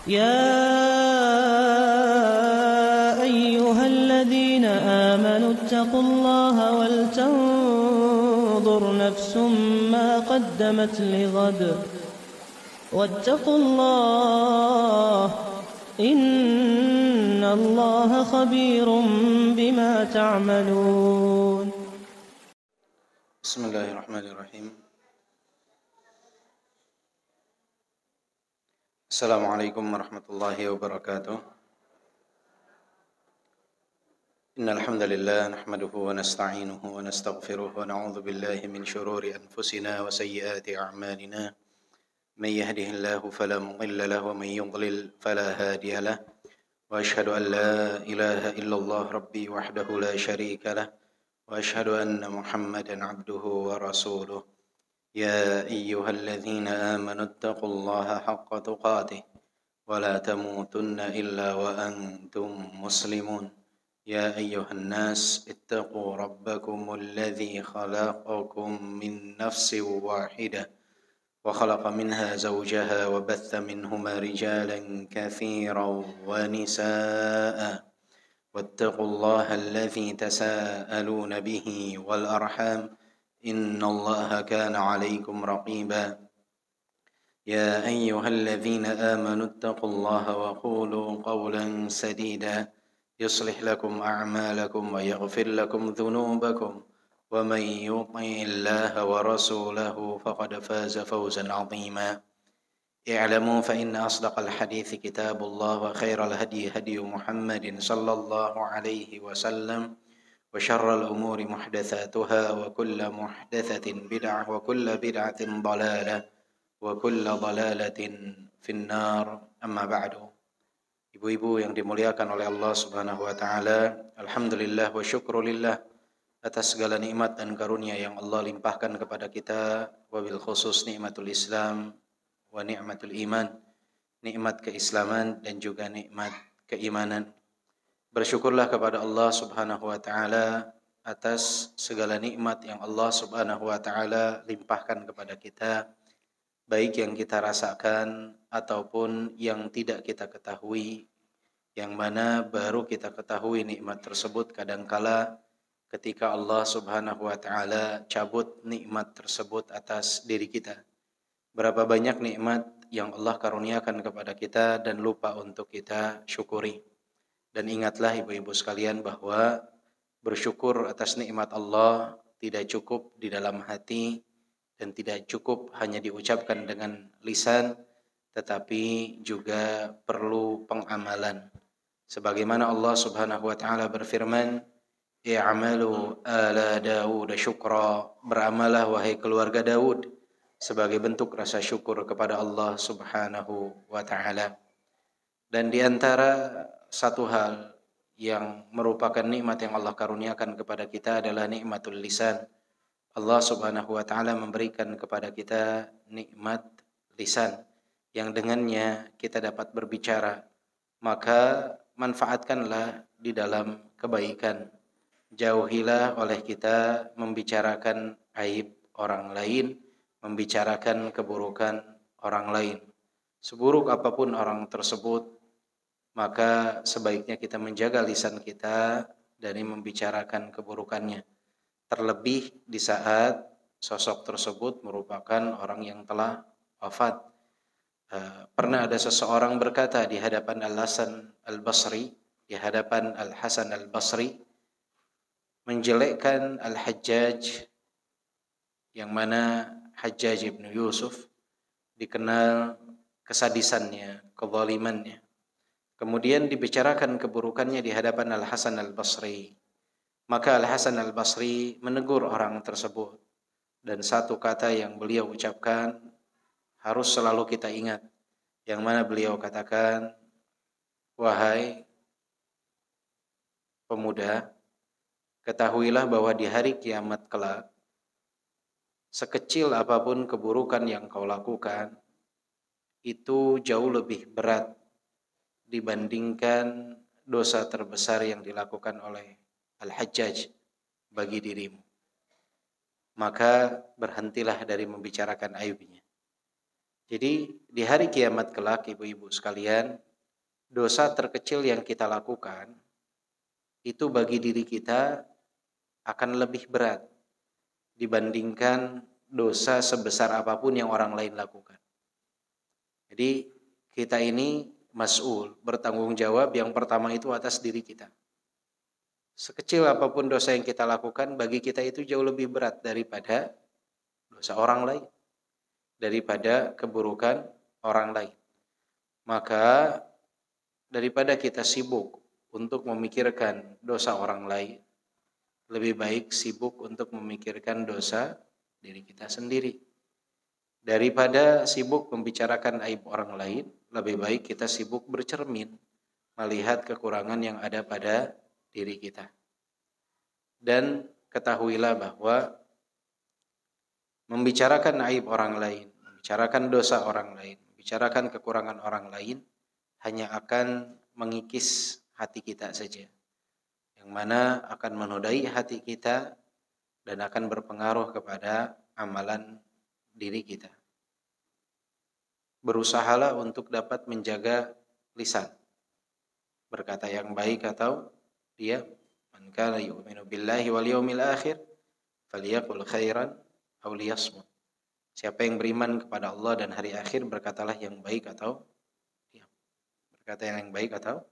يا أيها الذين آمنوا اتقوا الله ولتنظر نفس ما قدمت لغد واتقوا الله إن الله خبير بما تعملون. بسم الله الرحمن الرحيم. السلام عليكم ورحمة الله وبركاته. إن الحمد لله نحمده ونستعينه ونستغفره ونعوذ بالله من شرور أنفسنا وسيئات أعمالنا. من يهده الله فلا مضل له ومن يضلل فلا هادي له. وأشهد أن لا إله إلا الله ربي وحده لا شريك له. وأشهد أن محمدا عبده ورسوله. يا أيها الذين آمنوا اتقوا الله حق تقاته ولا تموتن إلا وأنتم مسلمون. يا أيها الناس اتقوا ربكم الذي خلقكم من نفس واحدة وخلق منها زوجها وبث منهما رجالا كثيرا ونساء واتقوا الله الذي تساءلون به والأرحام إن الله كان عليكم رقيبا. يا أيها الذين آمنوا اتقوا الله وقولوا قولا سديدا يصلح لكم أعمالكم ويغفر لكم ذنوبكم ومن يطع الله ورسوله فقد فاز فوزا عظيما. اعلموا فإن أصدق الحديث كتاب الله وخير الهدي هدي محمد صلى الله عليه وسلم وشر الأمور محدثاتها وكل محدثة بدعة وكل بدعة ضلالة وكل ضلالة في النار. أما بعد. Ibu-ibu yang dimuliakan oleh Allah Subhanahu wa taala, alhamdulillah wa syukrulillah atas segala nikmat dan karunia yang Allah limpahkan kepada kita, wabil khusus nikmatul Islam wa ni'matul iman, nikmat keislaman dan juga nikmat keimanan. Bersyukurlah kepada Allah Subhanahu wa taala atas segala nikmat yang Allah Subhanahu wa taala limpahkan kepada kita, baik yang kita rasakan ataupun yang tidak kita ketahui, yang mana baru kita ketahui nikmat tersebut kadangkala ketika Allah Subhanahu wa taala cabut nikmat tersebut atas diri kita. Berapa banyak nikmat yang Allah karuniakan kepada kita dan lupa untuk kita syukuri. Dan ingatlah ibu-ibu sekalian bahwa bersyukur atas nikmat Allah tidak cukup di dalam hati dan tidak cukup hanya diucapkan dengan lisan, tetapi juga perlu pengamalan. Sebagaimana Allah Subhanahu wa taala berfirman, "I'malu ala Daud syukra." Beramalah wahai keluarga Daud sebagai bentuk rasa syukur kepada Allah Subhanahu wa taala. Dan di antara satu hal yang merupakan nikmat yang Allah karuniakan kepada kita adalah nikmatul lisan. Allah Subhanahu wa taala memberikan kepada kita nikmat lisan yang dengannya kita dapat berbicara. Maka manfaatkanlah di dalam kebaikan. Jauhilah oleh kita membicarakan aib orang lain, membicarakan keburukan orang lain. Seburuk apapun orang tersebut, maka sebaiknya kita menjaga lisan kita dari membicarakan keburukannya. Terlebih di saat sosok tersebut merupakan orang yang telah wafat. Pernah ada seseorang berkata di hadapan Al-Hasan Al-Basri, di hadapan Al-Hasan Al-Basri, menjelekkan Al-Hajjaj, yang mana Hajjaj ibn Yusuf dikenal kesadisannya, kezalimannya. Kemudian dibicarakan keburukannya di hadapan Al-Hasan Al-Basri. Maka Al-Hasan Al-Basri menegur orang tersebut. Dan satu kata yang beliau ucapkan harus selalu kita ingat. Yang mana beliau katakan, "Wahai pemuda, ketahuilah bahwa di hari kiamat kelak, sekecil apapun keburukan yang kau lakukan, itu jauh lebih berat dibandingkan dosa terbesar yang dilakukan oleh Al-Hajjaj bagi dirimu. Maka berhentilah dari membicarakan aibnya. Jadi di hari kiamat kelak, ibu-ibu sekalian, dosa terkecil yang kita lakukan itu bagi diri kita akan lebih berat dibandingkan dosa sebesar apapun yang orang lain lakukan. Jadi kita ini mas'ul, bertanggung jawab yang pertama itu atas diri kita. Sekecil apapun dosa yang kita lakukan, bagi kita itu jauh lebih berat daripada dosa orang lain, daripada keburukan orang lain. Maka daripada kita sibuk untuk memikirkan dosa orang lain, lebih baik sibuk untuk memikirkan dosa diri kita sendiri. Daripada sibuk membicarakan aib orang lain, lebih baik kita sibuk bercermin, melihat kekurangan yang ada pada diri kita. Dan ketahuilah bahwa membicarakan aib orang lain, membicarakan dosa orang lain, membicarakan kekurangan orang lain hanya akan mengikis hati kita saja, yang mana akan menodai hati kita dan akan berpengaruh kepada amalan diri kita. Berusahalah untuk dapat menjaga lisan, berkata yang baik atau diam. Man kana yu'minu billahi wal yawmil akhir falyaqul khairan aw liyasmut. Siapa yang beriman kepada Allah dan hari akhir, berkatalah yang baik atau diam. Berkata yang baik atau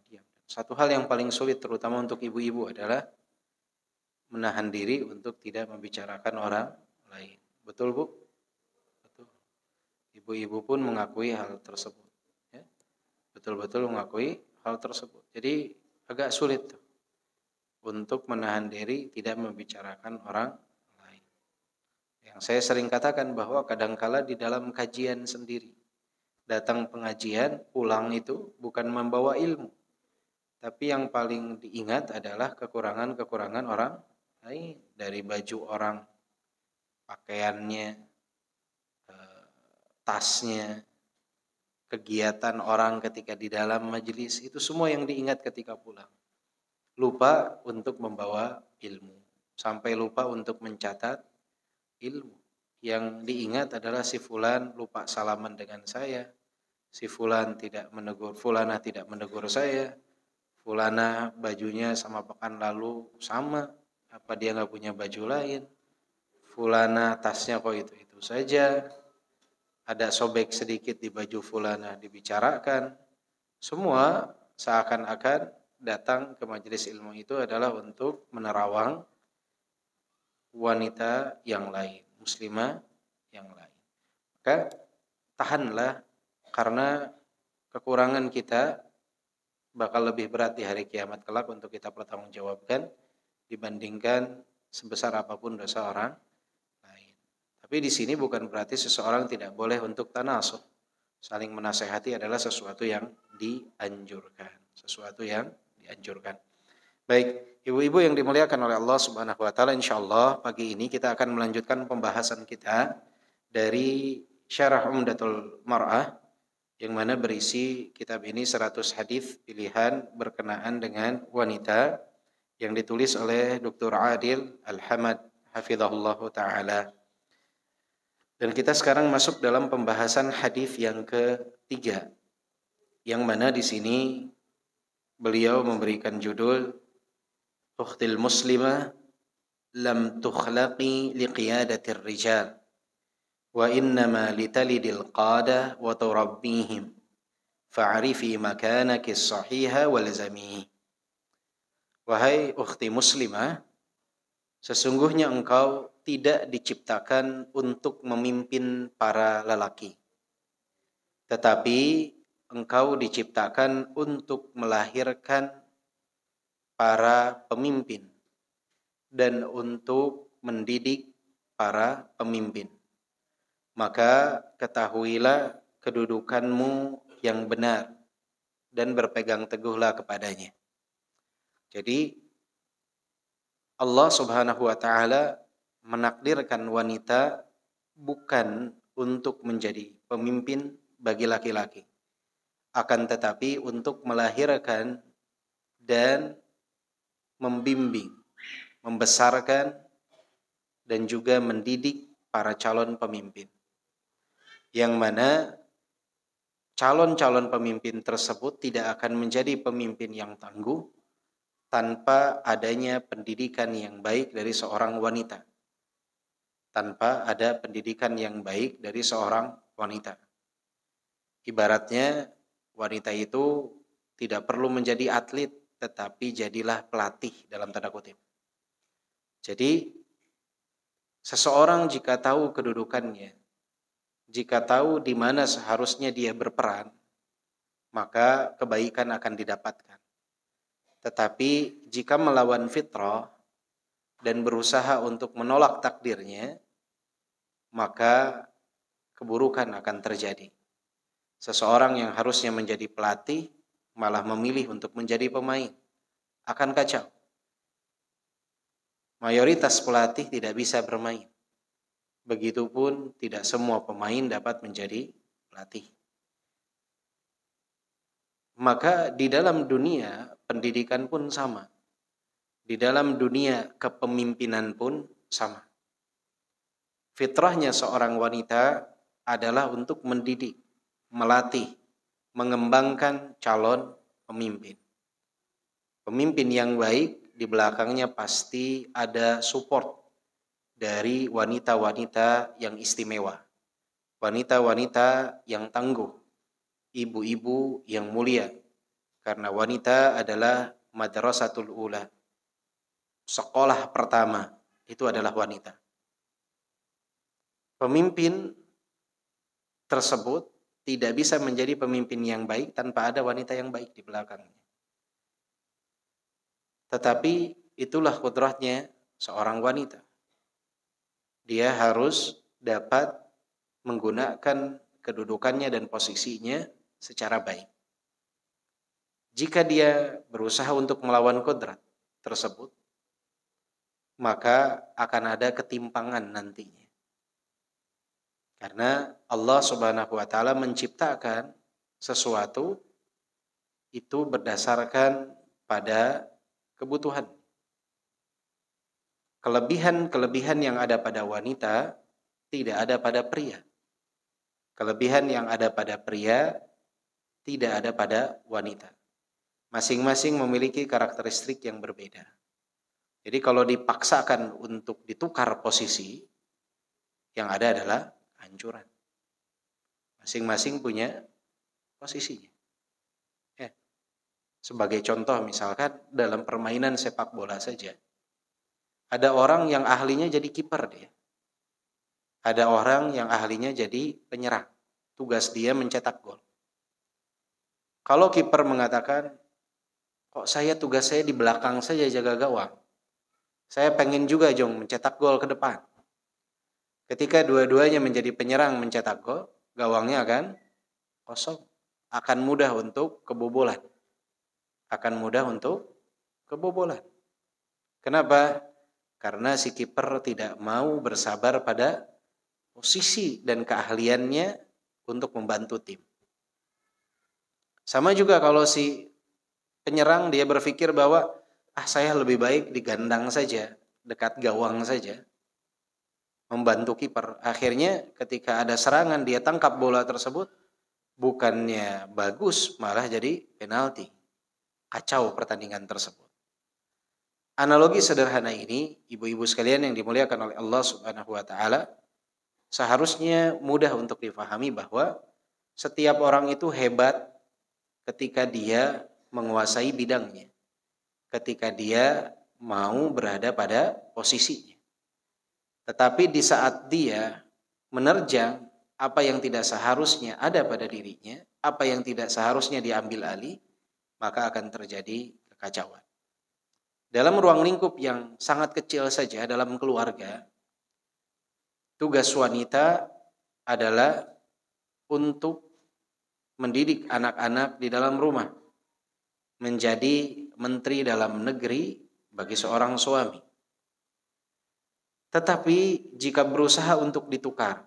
diam. Satu hal yang paling sulit terutama untuk ibu-ibu adalah menahan diri untuk tidak membicarakan orang lain. Betul, Bu? Betul. Ibu-ibu pun mengakui hal tersebut, ya. Betul-betul mengakui hal tersebut. Jadi agak sulit tuh untuk menahan diri tidak membicarakan orang lain. Yang saya sering katakan bahwa kadangkala di dalam kajian sendiri, datang pengajian, pulang itu bukan membawa ilmu, tapi yang paling diingat adalah kekurangan-kekurangan orang lain. Dari baju orang, pakaiannya, tasnya, kegiatan orang ketika di dalam majelis, itu semua yang diingat ketika pulang. Lupa untuk membawa ilmu, sampai lupa untuk mencatat ilmu. Yang diingat adalah si fulan lupa salaman dengan saya, si fulan tidak menegur, fulana tidak menegur saya, fulana bajunya sama pekan lalu sama, apa dia nggak punya baju lain, fulana tasnya kok itu saja, ada sobek sedikit di baju fulana dibicarakan. Semua seakan-akan datang ke majelis ilmu itu adalah untuk menerawang wanita yang lain, muslimah yang lain. Maka tahanlah, karena kekurangan kita bakal lebih berat di hari kiamat kelak untuk kita pertanggungjawabkan dibandingkan sebesar apapun dosa orang lain. Tapi di sini bukan berarti seseorang tidak boleh untuk tanasuh. Saling menasehati adalah sesuatu yang dianjurkan, Baik, ibu-ibu yang dimuliakan oleh Allah Subhanahu wa taala, insyaallah pagi ini kita akan melanjutkan pembahasan kita dari Syarah Umdatul Mar'ah, yang mana berisi kitab ini 100 hadis pilihan berkenaan dengan wanita, yang ditulis oleh Dr. Adil Al-Hamad hafizahullah taala. Dan kita sekarang masuk dalam pembahasan hadis yang ketiga, yang mana di sini beliau memberikan judul Ukhtil muslimah lam tukhlaqi liqiyadatir rijal wa innama litalidil qada wa turabbihim fa'arifi makanaki sahiha walzamihi. Wahai ukhti muslimah, sesungguhnya engkau tidak diciptakan untuk memimpin para lelaki, tetapi engkau diciptakan untuk melahirkan para pemimpin dan untuk mendidik para pemimpin. Maka ketahuilah kedudukanmu yang benar dan berpegang teguhlah kepadanya. Jadi Allah Subhanahu wa taala menakdirkan wanita bukan untuk menjadi pemimpin bagi laki-laki, akan tetapi untuk melahirkan dan membimbing, membesarkan dan juga mendidik para calon pemimpin. yang mana calon-calon pemimpin tersebut tidak akan menjadi pemimpin yang tangguh tanpa adanya pendidikan yang baik dari seorang wanita. Tanpa ada pendidikan yang baik dari seorang wanita. Ibaratnya wanita itu tidak perlu menjadi atlet, tetapi jadilah pelatih dalam tanda kutip. Jadi seseorang jika tahu kedudukannya, jika tahu di mana seharusnya dia berperan, maka kebaikan akan didapatkan. Tetapi jika melawan fitrah dan berusaha untuk menolak takdirnya, maka keburukan akan terjadi. Seseorang yang harusnya menjadi pelatih malah memilih untuk menjadi pemain. Akan kacau. Mayoritas pelatih tidak bisa bermain. Begitupun tidak semua pemain dapat menjadi pelatih. Maka di dalam dunia pendidikan pun sama. Di dalam dunia kepemimpinan pun sama. Fitrahnya seorang wanita adalah untuk mendidik, melatih, mengembangkan calon pemimpin. Pemimpin yang baik di belakangnya pasti ada support dari wanita-wanita yang istimewa, wanita-wanita yang tangguh, ibu-ibu yang mulia, karena wanita adalah madrasatul ula, sekolah pertama itu adalah wanita. Pemimpin tersebut tidak bisa menjadi pemimpin yang baik tanpa ada wanita yang baik di belakangnya. Tetapi itulah kudrahnya seorang wanita. Dia harus dapat menggunakan kedudukannya dan posisinya secara baik. Jika dia berusaha untuk melawan kodrat tersebut, maka akan ada ketimpangan nantinya. Karena Allah Subhanahu wa taala menciptakan sesuatu itu berdasarkan pada kebutuhan. Kelebihan-kelebihan yang ada pada wanita tidak ada pada pria. Kelebihan yang ada pada pria tidak ada pada wanita. Masing-masing memiliki karakteristik yang berbeda. Jadi kalau dipaksakan untuk ditukar posisi, yang ada adalah kehancuran. Masing-masing punya posisinya. Sebagai contoh misalkan dalam permainan sepak bola saja. Ada orang yang ahlinya jadi kiper dia. Ada orang yang ahlinya jadi penyerang. Tugas dia mencetak gol. Kalau kiper mengatakan, kok tugas saya di belakang saja jaga gawang. Saya pengen juga mencetak gol ke depan. Ketika dua-duanya menjadi penyerang mencetak gol, gawangnya akan kosong. Akan mudah untuk kebobolan. Kenapa? Karena si kiper tidak mau bersabar pada posisi dan keahliannya untuk membantu tim. Sama juga kalau si penyerang dia berpikir bahwa saya lebih baik di gandang saja, dekat gawang saja, membantu kiper. Akhirnya ketika ada serangan dia tangkap bola tersebut, bukannya bagus malah jadi penalti. Kacau pertandingan tersebut. Analogi sederhana ini, ibu-ibu sekalian yang dimuliakan oleh Allah Subhanahu wa taala, seharusnya mudah untuk difahami bahwa setiap orang itu hebat ketika dia menguasai bidangnya. Ketika dia mau berada pada posisinya. Tetapi di saat dia menerjang apa yang tidak seharusnya ada pada dirinya, apa yang tidak seharusnya diambil alih, maka akan terjadi kekacauan. Dalam ruang lingkup yang sangat kecil saja dalam keluarga, tugas wanita adalah untuk mendidik anak-anak di dalam rumah, menjadi menteri dalam negeri bagi seorang suami. Tetapi jika berusaha untuk ditukar,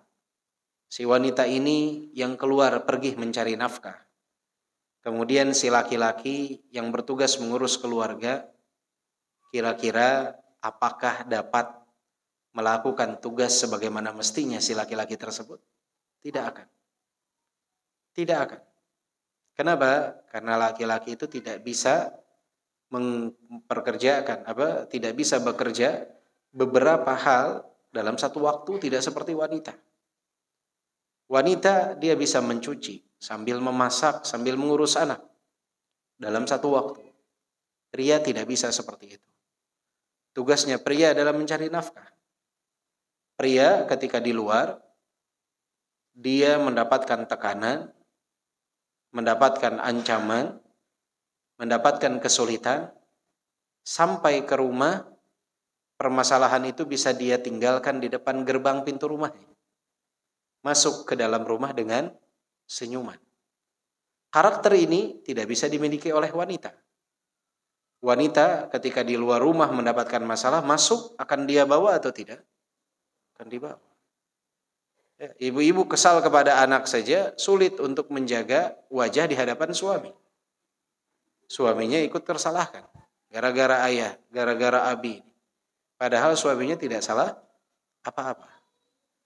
si wanita ini yang keluar pergi mencari nafkah, kemudian si laki-laki yang bertugas mengurus keluarga, kira-kira apakah dapat melakukan tugas sebagaimana mestinya si laki-laki tersebut? Tidak akan. Tidak akan. Kenapa? Karena laki-laki itu tidak bisa tidak bisa bekerja beberapa hal dalam satu waktu, tidak seperti wanita. Wanita dia bisa mencuci sambil memasak, sambil mengurus anak dalam satu waktu. Pria tidak bisa seperti itu. Tugasnya pria adalah mencari nafkah. Pria ketika di luar, dia mendapatkan tekanan, mendapatkan ancaman, mendapatkan kesulitan, sampai ke rumah, permasalahan itu bisa dia tinggalkan di depan gerbang pintu rumahnya. Masuk ke dalam rumah dengan senyuman. Karakter ini tidak bisa dimiliki oleh wanita. Wanita ketika di luar rumah mendapatkan masalah, masuk akan dia bawa atau tidak? Akan dibawa. Ibu-ibu kesal kepada anak saja sulit untuk menjaga wajah di hadapan suami. Suaminya ikut tersalahkan. Gara-gara ayah, gara-gara abi. Padahal suaminya tidak salah apa-apa.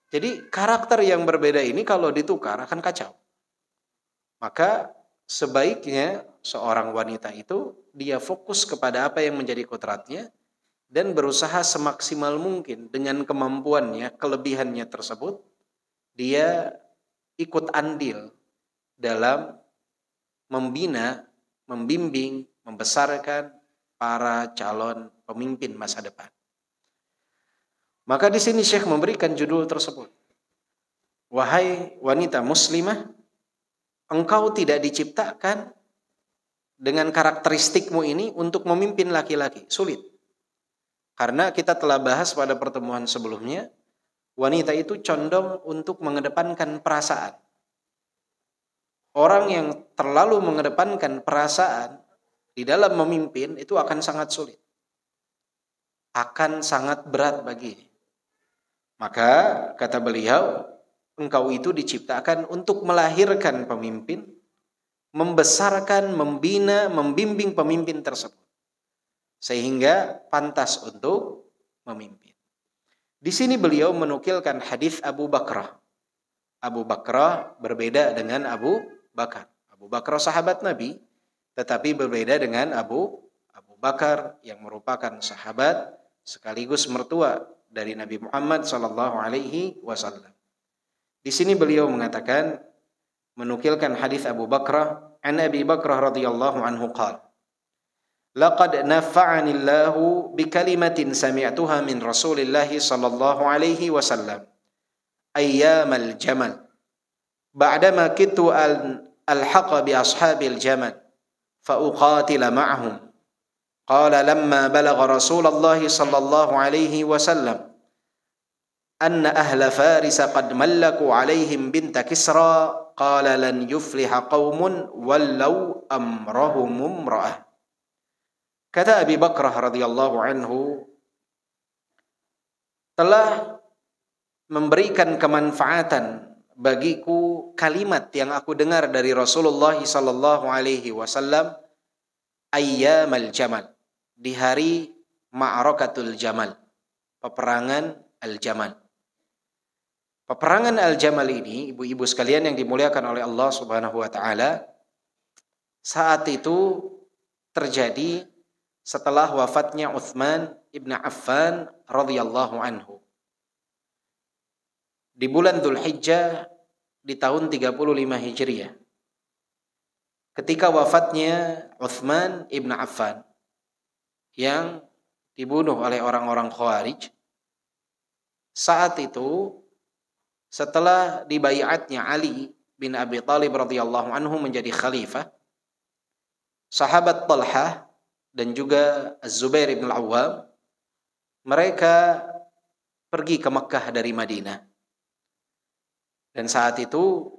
Jadi karakter yang berbeda ini kalau ditukar akan kacau. Maka sebaiknya seorang wanita itu dia fokus kepada apa yang menjadi kodratnya dan berusaha semaksimal mungkin dengan kemampuannya, kelebihannya tersebut, dia ikut andil dalam membina, membimbing, membesarkan para calon pemimpin masa depan. Maka di sini Syekh memberikan judul tersebut. Wahai wanita muslimah, engkau tidak diciptakan dengan karakteristikmu ini untuk memimpin laki-laki. Sulit. Karena kita telah bahas pada pertemuan sebelumnya, wanita itu condong untuk mengedepankan perasaan. Orang yang terlalu mengedepankan perasaan di dalam memimpin itu akan sangat sulit. Akan sangat berat baginya. Maka kata beliau, engkau itu diciptakan untuk melahirkan pemimpin, membesarkan, membina, membimbing pemimpin tersebut. Sehingga pantas untuk memimpin. Di sini beliau menukilkan hadis Abu Bakrah. Abu Bakrah berbeda dengan Abu Bakar. Abu Bakrah sahabat Nabi, tetapi berbeda dengan Abu Bakar yang merupakan sahabat sekaligus mertua dari Nabi Muhammad sallallahu alaihi wasallam. Di sini beliau mengatakan, menukilkan hadis Abu Bakrah, an Abi Bakrah radhiyallahu anhu qala, laqad nafa'ani Allahu bi kalimatin sami'tuha min Rasulillah sallallahu alaihi wasallam ayyamal jamal ba'dama kittu alhaqa bi ashabil jamal fa uqatila ma'ahum qala lamma balagha Rasulullah sallallahu alaihi wasallam anna ahla Faris qad mallaku alaihim binta Kisra qala lan yufliha qaumun wallau amrahum imra'ah. Kata Abi Bakrah radhiyallahu anhu, telah memberikan kemanfaatan bagiku kalimat yang aku dengar dari Rasulullah sallallahu alaihi wasallam ayyamal jamal, di hari Ma'rakatul Jamal, peperangan Al-Jamal. Peperangan Al-Jamal ini, ibu-ibu sekalian yang dimuliakan oleh Allah Subhanahu wa taala, saat itu terjadi setelah wafatnya Utsman ibn Affan radhiyallahu anhu. Di bulan Dzulhijjah di tahun 35 Hijriah. Ketika wafatnya Utsman ibn Affan yang dibunuh oleh orang-orang Khawarij, saat itu setelah dibaiatnya Ali bin Abi Thalib radhiyallahu anhu menjadi khalifah, sahabat Talhah dan juga Az-Zubair bin Al-Awwam, mereka pergi ke Mekkah dari Madinah. Dan saat itu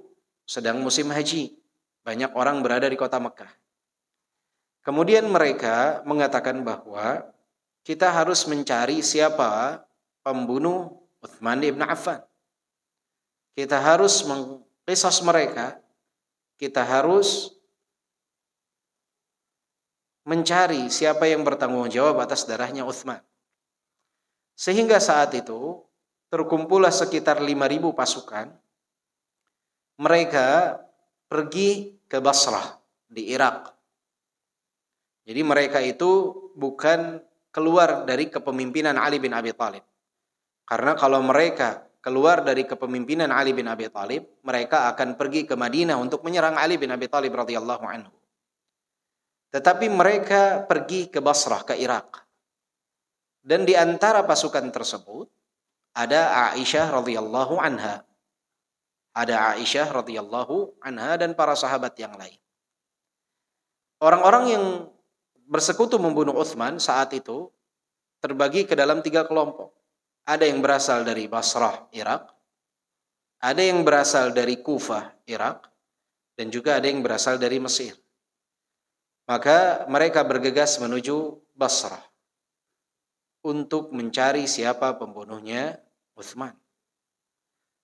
sedang musim haji. Banyak orang berada di kota Mekkah. Kemudian mereka mengatakan bahwa kita harus mencari siapa pembunuh Utsman bin Affan. Kita harus mengqisas mereka. Kita harus mencari siapa yang bertanggung jawab atas darahnya Utsman. Sehingga saat itu terkumpullah sekitar 5.000 pasukan. Mereka pergi ke Basrah di Irak. Jadi mereka itu bukan keluar dari kepemimpinan Ali bin Abi Thalib. Karena kalau mereka keluar dari kepemimpinan Ali bin Abi Thalib, mereka akan pergi ke Madinah untuk menyerang Ali bin Abi Thalib radhiyallahu anhu. Tetapi mereka pergi ke Basrah, ke Irak. Dan di antara pasukan tersebut ada Aisyah radhiyallahu anha. Ada Aisyah radhiyallahu anha dan para sahabat yang lain. Orang-orang yang bersekutu membunuh Utsman saat itu terbagi ke dalam 3 kelompok. Ada yang berasal dari Basrah, Irak. Ada yang berasal dari Kufah, Irak. Dan juga ada yang berasal dari Mesir. Maka mereka bergegas menuju Basrah untuk mencari siapa pembunuhnya Utsman.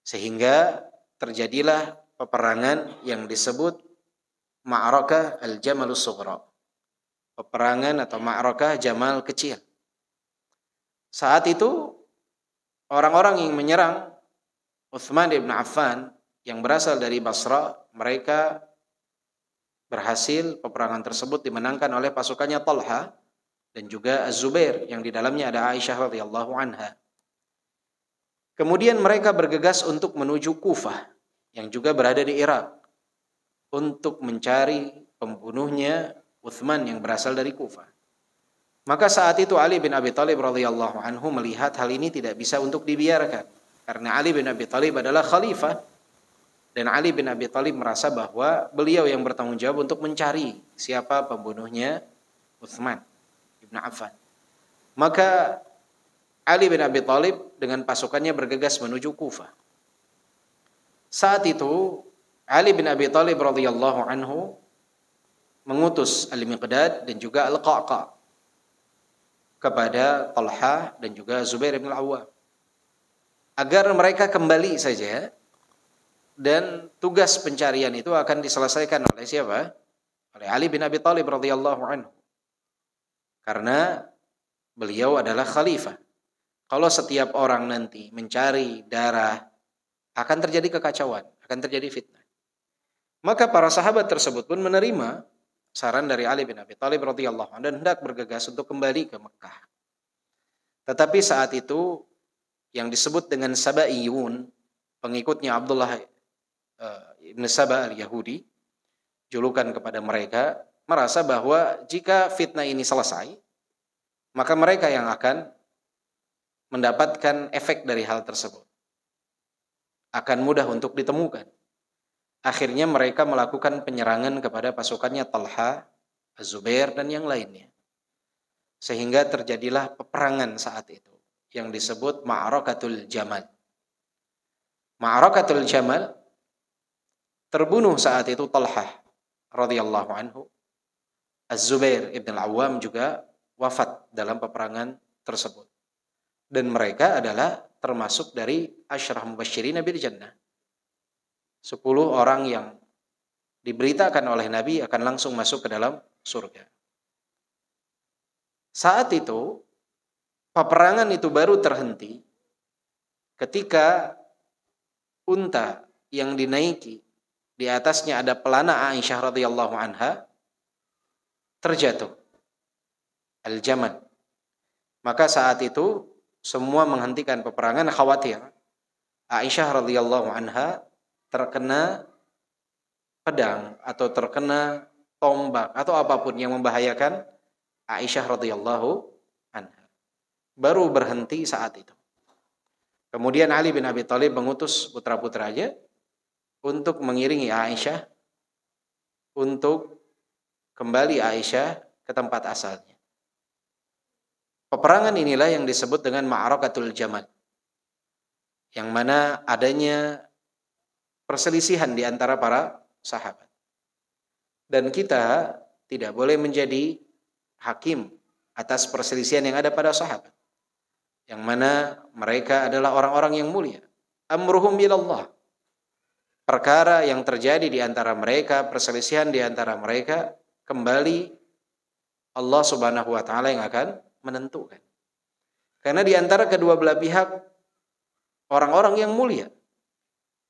Sehingga terjadilah peperangan yang disebut Ma'rakah Al-Jamalus Sughra. Peperangan atau Ma'rakah Jamal kecil. Saat itu orang-orang yang menyerang Utsman ibn Affan yang berasal dari Basra, mereka berhasil peperangan tersebut dimenangkan oleh pasukannya Talha dan juga Az-Zubair yang di dalamnya ada Aisyah radhiyallahu anha. Kemudian mereka bergegas untuk menuju Kufah yang juga berada di Irak untuk mencari pembunuhnya Utsman yang berasal dari Kufah. Maka saat itu Ali bin Abi Thalib radhiyallahu anhu melihat hal ini tidak bisa untuk dibiarkan. Karena Ali bin Abi Thalib adalah khalifah. Dan Ali bin Abi Thalib merasa bahwa beliau yang bertanggung jawab untuk mencari siapa pembunuhnya Utsman ibn Affan. Maka Ali bin Abi Thalib dengan pasukannya bergegas menuju Kufah. Saat itu Ali bin Abi Thalib radhiyallahu anhu mengutus Al-Miqdad dan juga Al-Qa'qa kepada Talha dan juga Zubair bin Al-Awwam agar mereka kembali saja dan tugas pencarian itu akan diselesaikan oleh siapa? Oleh Ali bin Abi Thalib radhiyallahu anhu. Karena beliau adalah khalifah. Kalau setiap orang nanti mencari darah, akan terjadi kekacauan, akan terjadi fitnah. Maka para sahabat tersebut pun menerima saran dari Ali bin Abi Thalib radhiyallahu anhu dan hendak bergegas untuk kembali ke Mekah. Tetapi saat itu yang disebut dengan Sabaiyun, pengikutnya Abdullah ibn Saba al-Yahudi, julukan kepada mereka, merasa bahwa jika fitnah ini selesai, maka mereka yang akan mendapatkan efek dari hal tersebut. Akan mudah untuk ditemukan. Akhirnya mereka melakukan penyerangan kepada pasukannya Talha, Az-Zubair dan yang lainnya. Sehingga terjadilah peperangan saat itu yang disebut Ma'rakatul Jamal. Ma'rakatul Jamal, terbunuh saat itu Talha radhiyallahu anhu. Az-Zubair ibn Al-Awwam juga wafat dalam peperangan tersebut. Dan mereka adalah termasuk dari Asyrah Mubasysyirin bil Jannah. 10 orang yang diberitakan oleh Nabi akan langsung masuk ke dalam surga. Saat itu peperangan itu baru terhenti ketika unta yang dinaiki di atasnya ada pelana Aisyah radhiyallahu anha terjatuh. Al-Jamal. Maka saat itu semua menghentikan peperangan khawatir Aisyah radhiyallahu anha terkena pedang atau terkena tombak atau apapun yang membahayakan Aisyah radhiyallahu anha. Baru berhenti saat itu. Kemudian Ali bin Abi Thalib mengutus putra-putranya untuk mengiringi Aisyah untuk kembali Aisyah ke tempat asalnya. Peperangan inilah yang disebut dengan Ma'rakatul Jamal. Yang mana adanya perselisihan di antara para sahabat. Dan kita tidak boleh menjadi hakim atas perselisihan yang ada pada sahabat. Yang mana mereka adalah orang-orang yang mulia. Amruhum ilallah. Perkara yang terjadi di antara mereka, perselisihan di antara mereka, kembali Allah Subhanahu wa taala yang akan menentukan. Karena di antara kedua belah pihak orang-orang yang mulia.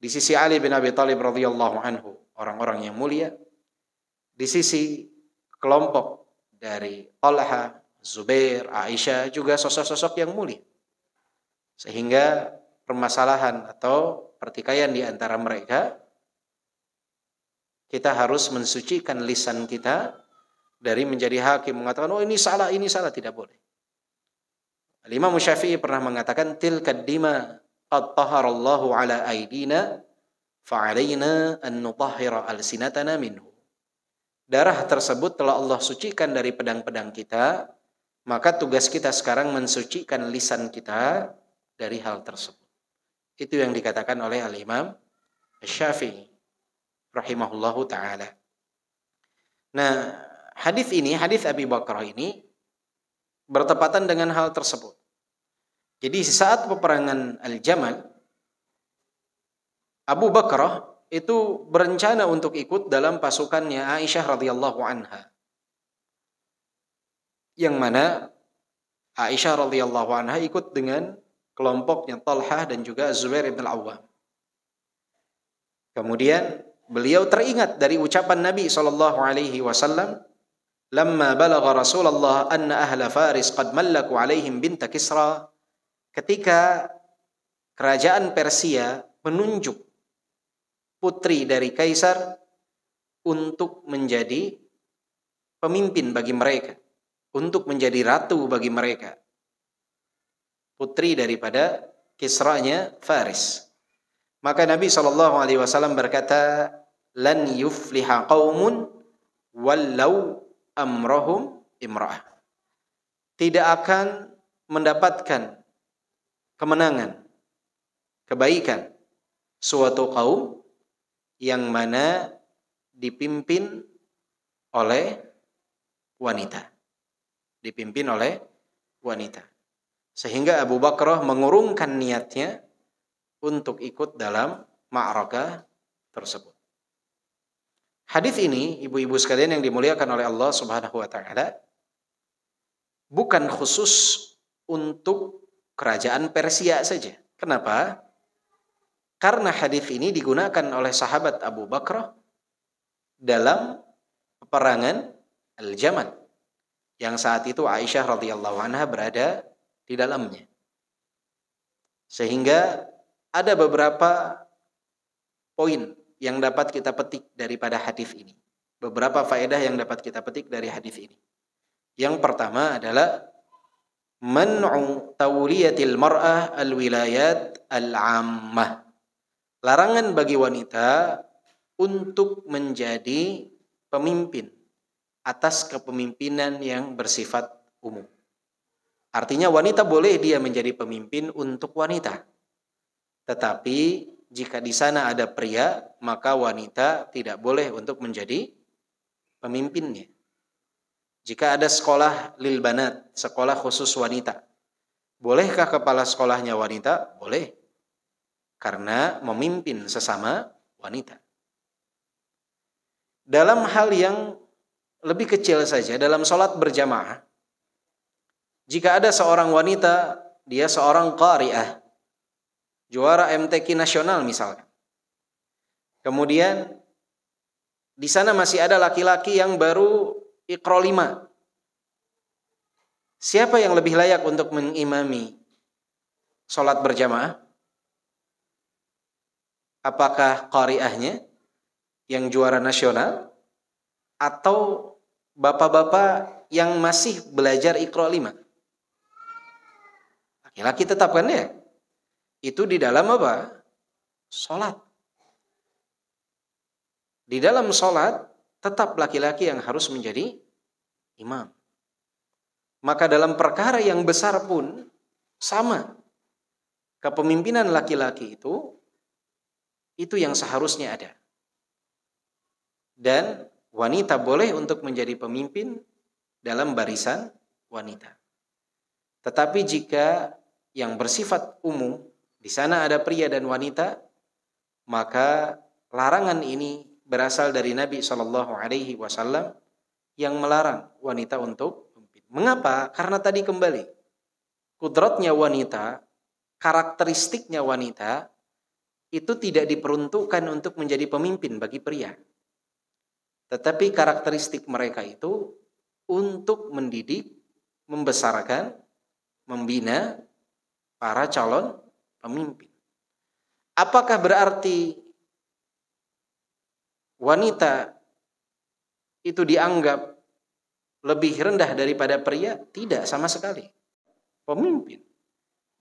Di sisi Ali bin Abi Thalib radhiyallahu anhu, orang-orang yang mulia, di sisi kelompok dari Talha, Zubair, Aisyah juga sosok-sosok yang mulia. Sehingga permasalahan atau pertikaian di antara mereka, kita harus mensucikan lisan kita dari menjadi hakim mengatakan oh ini salah, tidak boleh. Imam Syafi'i pernah mengatakan tilkad dima qad taharallahu ala aidina fa'alaina an nutahhira alsinatana minhu. Darah tersebut telah Allah sucikan dari pedang-pedang kita, maka tugas kita sekarang mensucikan lisan kita dari hal tersebut. Itu yang dikatakan oleh Al-Imam Syafi'i rahimahullahu ta'ala. Nah, hadis Abi Bakrah ini bertepatan dengan hal tersebut. Jadi saat peperangan Al-Jamal, Abu Bakrah itu berencana untuk ikut dalam pasukannya Aisyah radhiyallahu anha. Yang mana Aisyah radhiyallahu anha ikut dengan kelompoknya Talha dan juga Zubair bin Al-Awwam. Kemudian beliau teringat dari ucapan Nabi sallallahu alaihi wasallam, "Lamma balagha Rasulullah anna ahla Faris qad mallaku alaihim bint Kisra." Ketika kerajaan Persia menunjuk putri dari kaisar untuk menjadi pemimpin bagi mereka, untuk menjadi ratu bagi mereka. Putri daripada Kisranya Faris. Maka Nabi SAW berkata, "Lan yufliha qaumun wallau amrahum imra'ah." Tidak akan mendapatkan kemenangan, kebaikan suatu kaum yang mana dipimpin oleh wanita. Dipimpin oleh wanita. Sehingga Abu Bakrah mengurungkan niatnya untuk ikut dalam ma'rakah tersebut. Hadis ini, ibu-ibu sekalian yang dimuliakan oleh Allah Subhanahu wa taala, bukan khusus untuk kerajaan Persia saja. Kenapa? Karena hadis ini digunakan oleh sahabat Abu Bakrah dalam peperangan Al-Jamal yang saat itu Aisyah radhiyallahu anha berada di dalamnya. Sehingga ada beberapa poin yang dapat kita petik daripada hadis ini. Beberapa faedah yang dapat kita petik dari hadis ini. Yang pertama adalah man'u tawliyatil mar'ah al-wilayat al-ammah. Larangan bagi wanita untuk menjadi pemimpin atas kepemimpinan yang bersifat umum. Artinya wanita boleh dia menjadi pemimpin untuk wanita. Tetapi jika di sana ada pria, maka wanita tidak boleh untuk menjadi pemimpinnya. Jika ada sekolah lil banat, sekolah khusus wanita, bolehkah kepala sekolahnya wanita? Boleh. Karena memimpin sesama wanita. Dalam hal yang lebih kecil saja, dalam sholat berjamaah, jika ada seorang wanita, dia seorang qari'ah, juara MTQ nasional misalnya. Kemudian di sana masih ada laki-laki yang baru Iqra 5. Siapa yang lebih layak untuk mengimami sholat berjamaah? Apakah qari'ahnya yang juara nasional atau bapak-bapak yang masih belajar Iqra 5? Laki-laki tetap kan ya? Itu di dalam apa? Sholat. Di dalam sholat tetap laki-laki yang harus menjadi imam. Maka dalam perkara yang besar pun sama. Kepemimpinan laki-laki itu yang seharusnya ada. Dan wanita boleh untuk menjadi pemimpin dalam barisan wanita. Tetapi jika yang bersifat umum, di sana ada pria dan wanita, maka larangan ini berasal dari Nabi SAW yang melarang wanita untuk memimpin. Mengapa? Karena tadi kembali, kudratnya wanita, karakteristiknya wanita, itu tidak diperuntukkan untuk menjadi pemimpin bagi pria. Tetapi karakteristik mereka itu untuk mendidik, membesarkan, membina para calon pemimpin. Apakah berarti wanita itu dianggap lebih rendah daripada pria? Tidak, sama sekali. Pemimpin,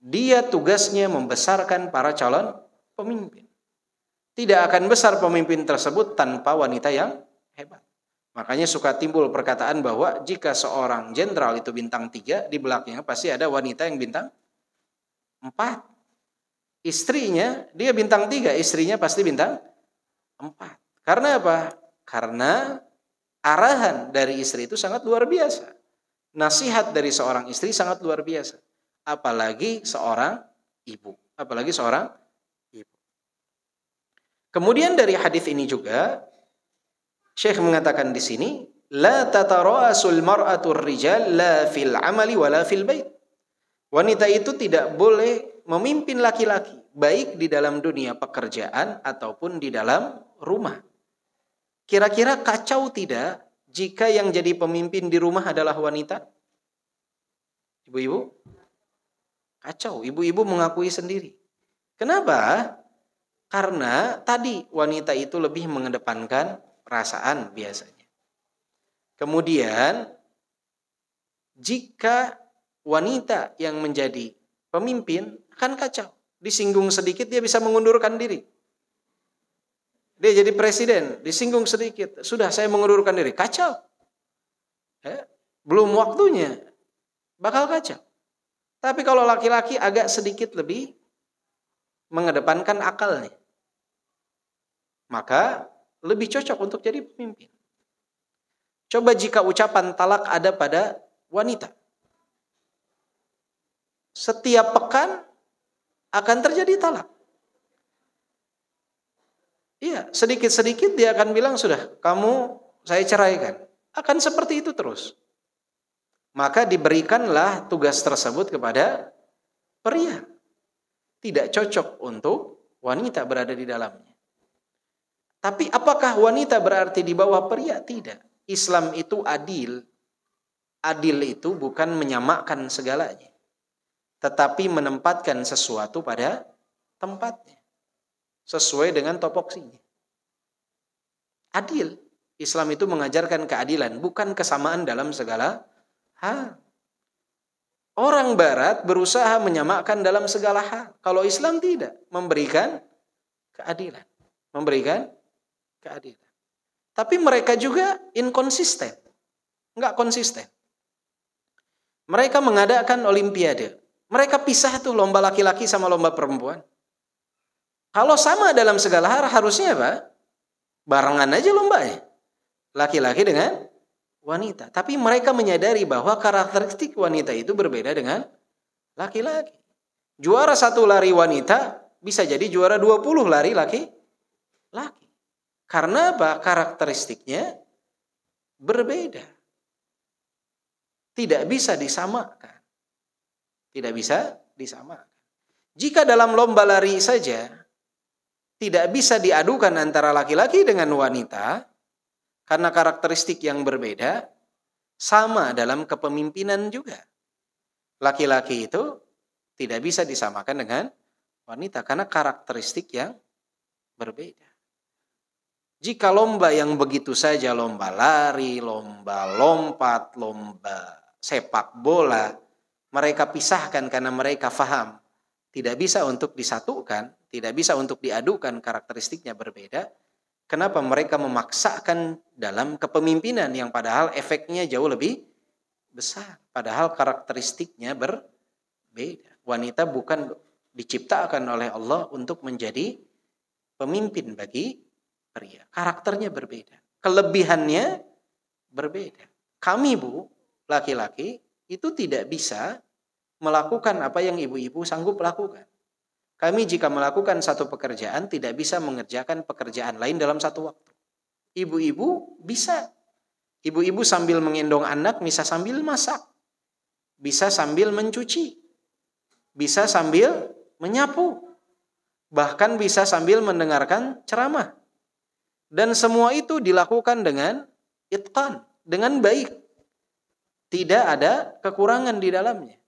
dia tugasnya membesarkan para calon pemimpin. Tidak akan besar pemimpin tersebut tanpa wanita yang hebat. Makanya suka timbul perkataan bahwa jika seorang jenderal itu bintang 3, di belakangnya pasti ada wanita yang bintang 4. Istrinya, dia bintang 3, istrinya pasti bintang 4. Karena apa? Karena arahan dari istri itu sangat luar biasa. Nasihat dari seorang istri sangat luar biasa. Apalagi seorang ibu. Apalagi seorang ibu. Kemudian dari hadis ini juga Syekh mengatakan di sini, la tatara'asul mar'atur rijal la fil amali wala fil bait. Wanita itu tidak boleh memimpin laki-laki, baik di dalam dunia pekerjaan ataupun di dalam rumah. Kira-kira kacau tidak jika yang jadi pemimpin di rumah adalah wanita? Ibu-ibu? Kacau, ibu-ibu mengakui sendiri. Kenapa? Karena tadi wanita itu lebih mengedepankan perasaan biasanya. Kemudian jika wanita yang menjadi pemimpin akan kacau. Disinggung sedikit dia bisa mengundurkan diri. Dia jadi presiden, disinggung sedikit, sudah saya mengundurkan diri. Kacau. Belum waktunya. Bakal kacau. Tapi kalau laki-laki agak sedikit lebih mengedepankan akalnya, maka lebih cocok untuk jadi pemimpin. Coba jika ucapan talak ada pada wanita. Setiap pekan akan terjadi talak. Iya, sedikit-sedikit dia akan bilang, sudah, kamu saya ceraikan. Akan seperti itu terus. Maka diberikanlah tugas tersebut kepada pria. Tidak cocok untuk wanita berada di dalamnya. Tapi apakah wanita berarti di bawah pria? Tidak. Islam itu adil. Adil itu bukan menyamakan segalanya, tetapi menempatkan sesuatu pada tempatnya, sesuai dengan topoksinya. Adil. Islam itu mengajarkan keadilan, bukan kesamaan dalam segala hal. Orang Barat berusaha menyamakan dalam segala hal. Kalau Islam tidak, memberikan keadilan. Memberikan keadilan. Tapi mereka juga inkonsisten. Enggak konsisten. Mereka mengadakan olimpiade. Mereka pisah tuh lomba laki-laki sama lomba perempuan. Kalau sama dalam segala hal harusnya apa? Barengan aja lombanya. Laki-laki dengan wanita. Tapi mereka menyadari bahwa karakteristik wanita itu berbeda dengan laki-laki. Juara 1 lari wanita bisa jadi juara 20 lari laki-laki. Karena apa? Karakteristiknya berbeda. Tidak bisa disamakan. Tidak bisa disamakan. Jika dalam lomba lari saja tidak bisa diadukan antara laki-laki dengan wanita karena karakteristik yang berbeda, sama dalam kepemimpinan juga. Laki-laki itu tidak bisa disamakan dengan wanita karena karakteristik yang berbeda. Jika lomba yang begitu saja, lomba lari, lomba lompat, lomba sepak bola, mereka pisahkan karena mereka faham tidak bisa untuk disatukan, tidak bisa untuk diadukan, karakteristiknya berbeda. Kenapa mereka memaksakan dalam kepemimpinan yang padahal efeknya jauh lebih besar, padahal karakteristiknya berbeda. Wanita bukan diciptakan oleh Allah untuk menjadi pemimpin bagi pria. Karakternya berbeda. Kelebihannya berbeda. Kami, Bu, laki-laki, itu tidak bisa melakukan apa yang ibu-ibu sanggup lakukan. Kami jika melakukan satu pekerjaan tidak bisa mengerjakan pekerjaan lain dalam satu waktu. Ibu-ibu bisa. Ibu-ibu sambil menggendong anak bisa sambil masak. Bisa sambil mencuci. Bisa sambil menyapu. Bahkan bisa sambil mendengarkan ceramah. Dan semua itu dilakukan dengan itqan, dengan baik. Tidak ada kekurangan di dalamnya.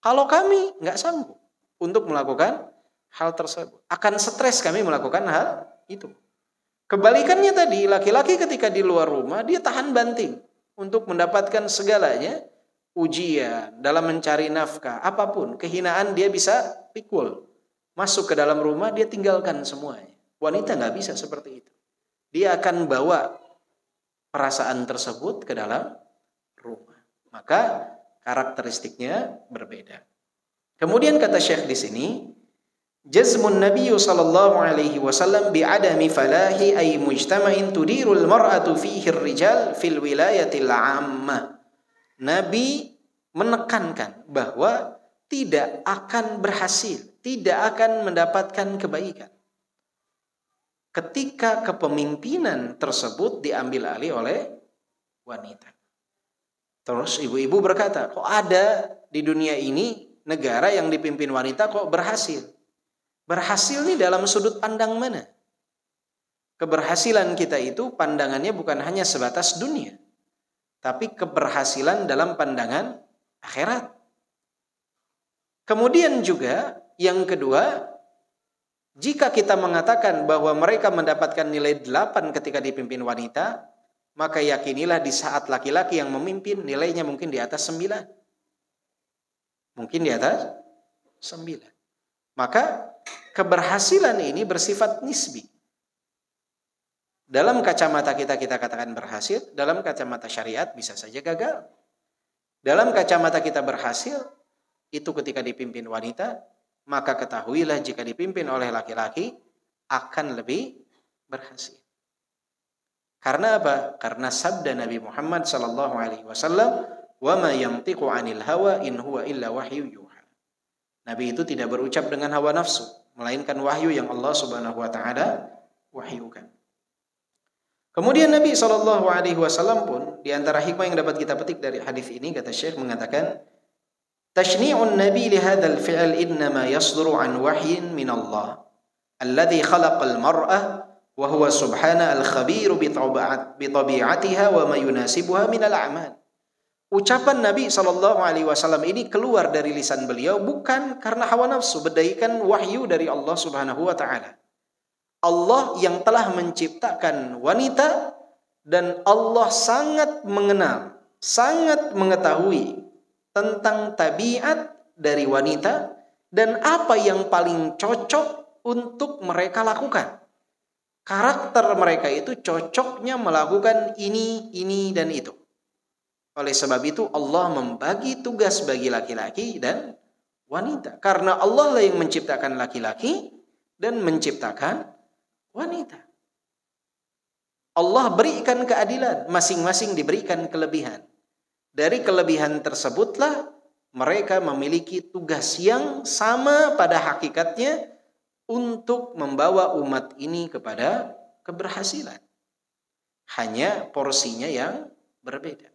Kalau kami nggak sanggup untuk melakukan hal tersebut, akan stres kami melakukan hal itu. Kebalikannya tadi, laki-laki ketika di luar rumah, dia tahan banting untuk mendapatkan segalanya, ujian, dalam mencari nafkah, apapun, kehinaan dia bisa pikul. Masuk ke dalam rumah, dia tinggalkan semuanya. Wanita nggak bisa seperti itu. Dia akan bawa perasaan tersebut ke dalam rumah. Maka karakteristiknya berbeda. Kemudian kata Syekh di sini, jazmun Nabi sallallahu alaihi wasallam bi'adami falahi ay mujtama'in tudirul mar'atu fihi ar-rijal fil wilayatil 'ammah. Nabi menekankan bahwa tidak akan berhasil, tidak akan mendapatkan kebaikan ketika kepemimpinan tersebut diambil alih oleh wanita. Terus ibu-ibu berkata, kok ada di dunia ini negara yang dipimpin wanita kok berhasil? Berhasil nih dalam sudut pandang mana? Keberhasilan kita itu pandangannya bukan hanya sebatas dunia, tapi keberhasilan dalam pandangan akhirat. Kemudian juga yang kedua, jika kita mengatakan bahwa mereka mendapatkan nilai 8 ketika dipimpin wanita, maka yakinilah di saat laki-laki yang memimpin nilainya mungkin di atas 9. Mungkin di atas 9. Maka keberhasilan ini bersifat nisbi. Dalam kacamata kita katakan berhasil, dalam kacamata syariat bisa saja gagal. Dalam kacamata kita berhasil, itu ketika dipimpin wanita, maka ketahuilah jika dipimpin oleh laki-laki akan lebih berhasil. Karena apa? Karena sabda Nabi Muhammad sallallahu alaihi wasallam, "Wa ma yantiqu 'anil hawa in huwa illa wahyu yuha." Nabi itu tidak berucap dengan hawa nafsu, melainkan wahyu yang Allah Subhanahu wa taala wahyukan. Kemudian Nabi sallallahu alaihi wasallam pun di antara hikmah yang dapat kita petik dari hadis ini, kata Syekh mengatakan, "Tashni'un nabi li hadzal fi'l innama yasduru 'an wahyin min Allah, alladhi khalaqal mar'ah wa huwa subhana al-khabir bi tabi'atiha wa ma yunasibuha min al-a'mal." Ucapan Nabi SAW ini keluar dari lisan beliau bukan karena hawa nafsu, berdasarkan wahyu dari Allah Subhanahu wa taala. Allah yang telah menciptakan wanita dan Allah sangat mengenal, sangat mengetahui tentang tabiat dari wanita dan apa yang paling cocok untuk mereka lakukan. Karakter mereka itu cocoknya melakukan ini dan itu. Oleh sebab itu Allah membagi tugas bagi laki-laki dan wanita. Karena Allah lah yang menciptakan laki-laki dan menciptakan wanita. Allah berikan keadilan, masing-masing diberikan kelebihan. Dari kelebihan tersebutlah mereka memiliki tugas yang sama pada hakikatnya untuk membawa umat ini kepada keberhasilan. Hanya porsinya yang berbeda.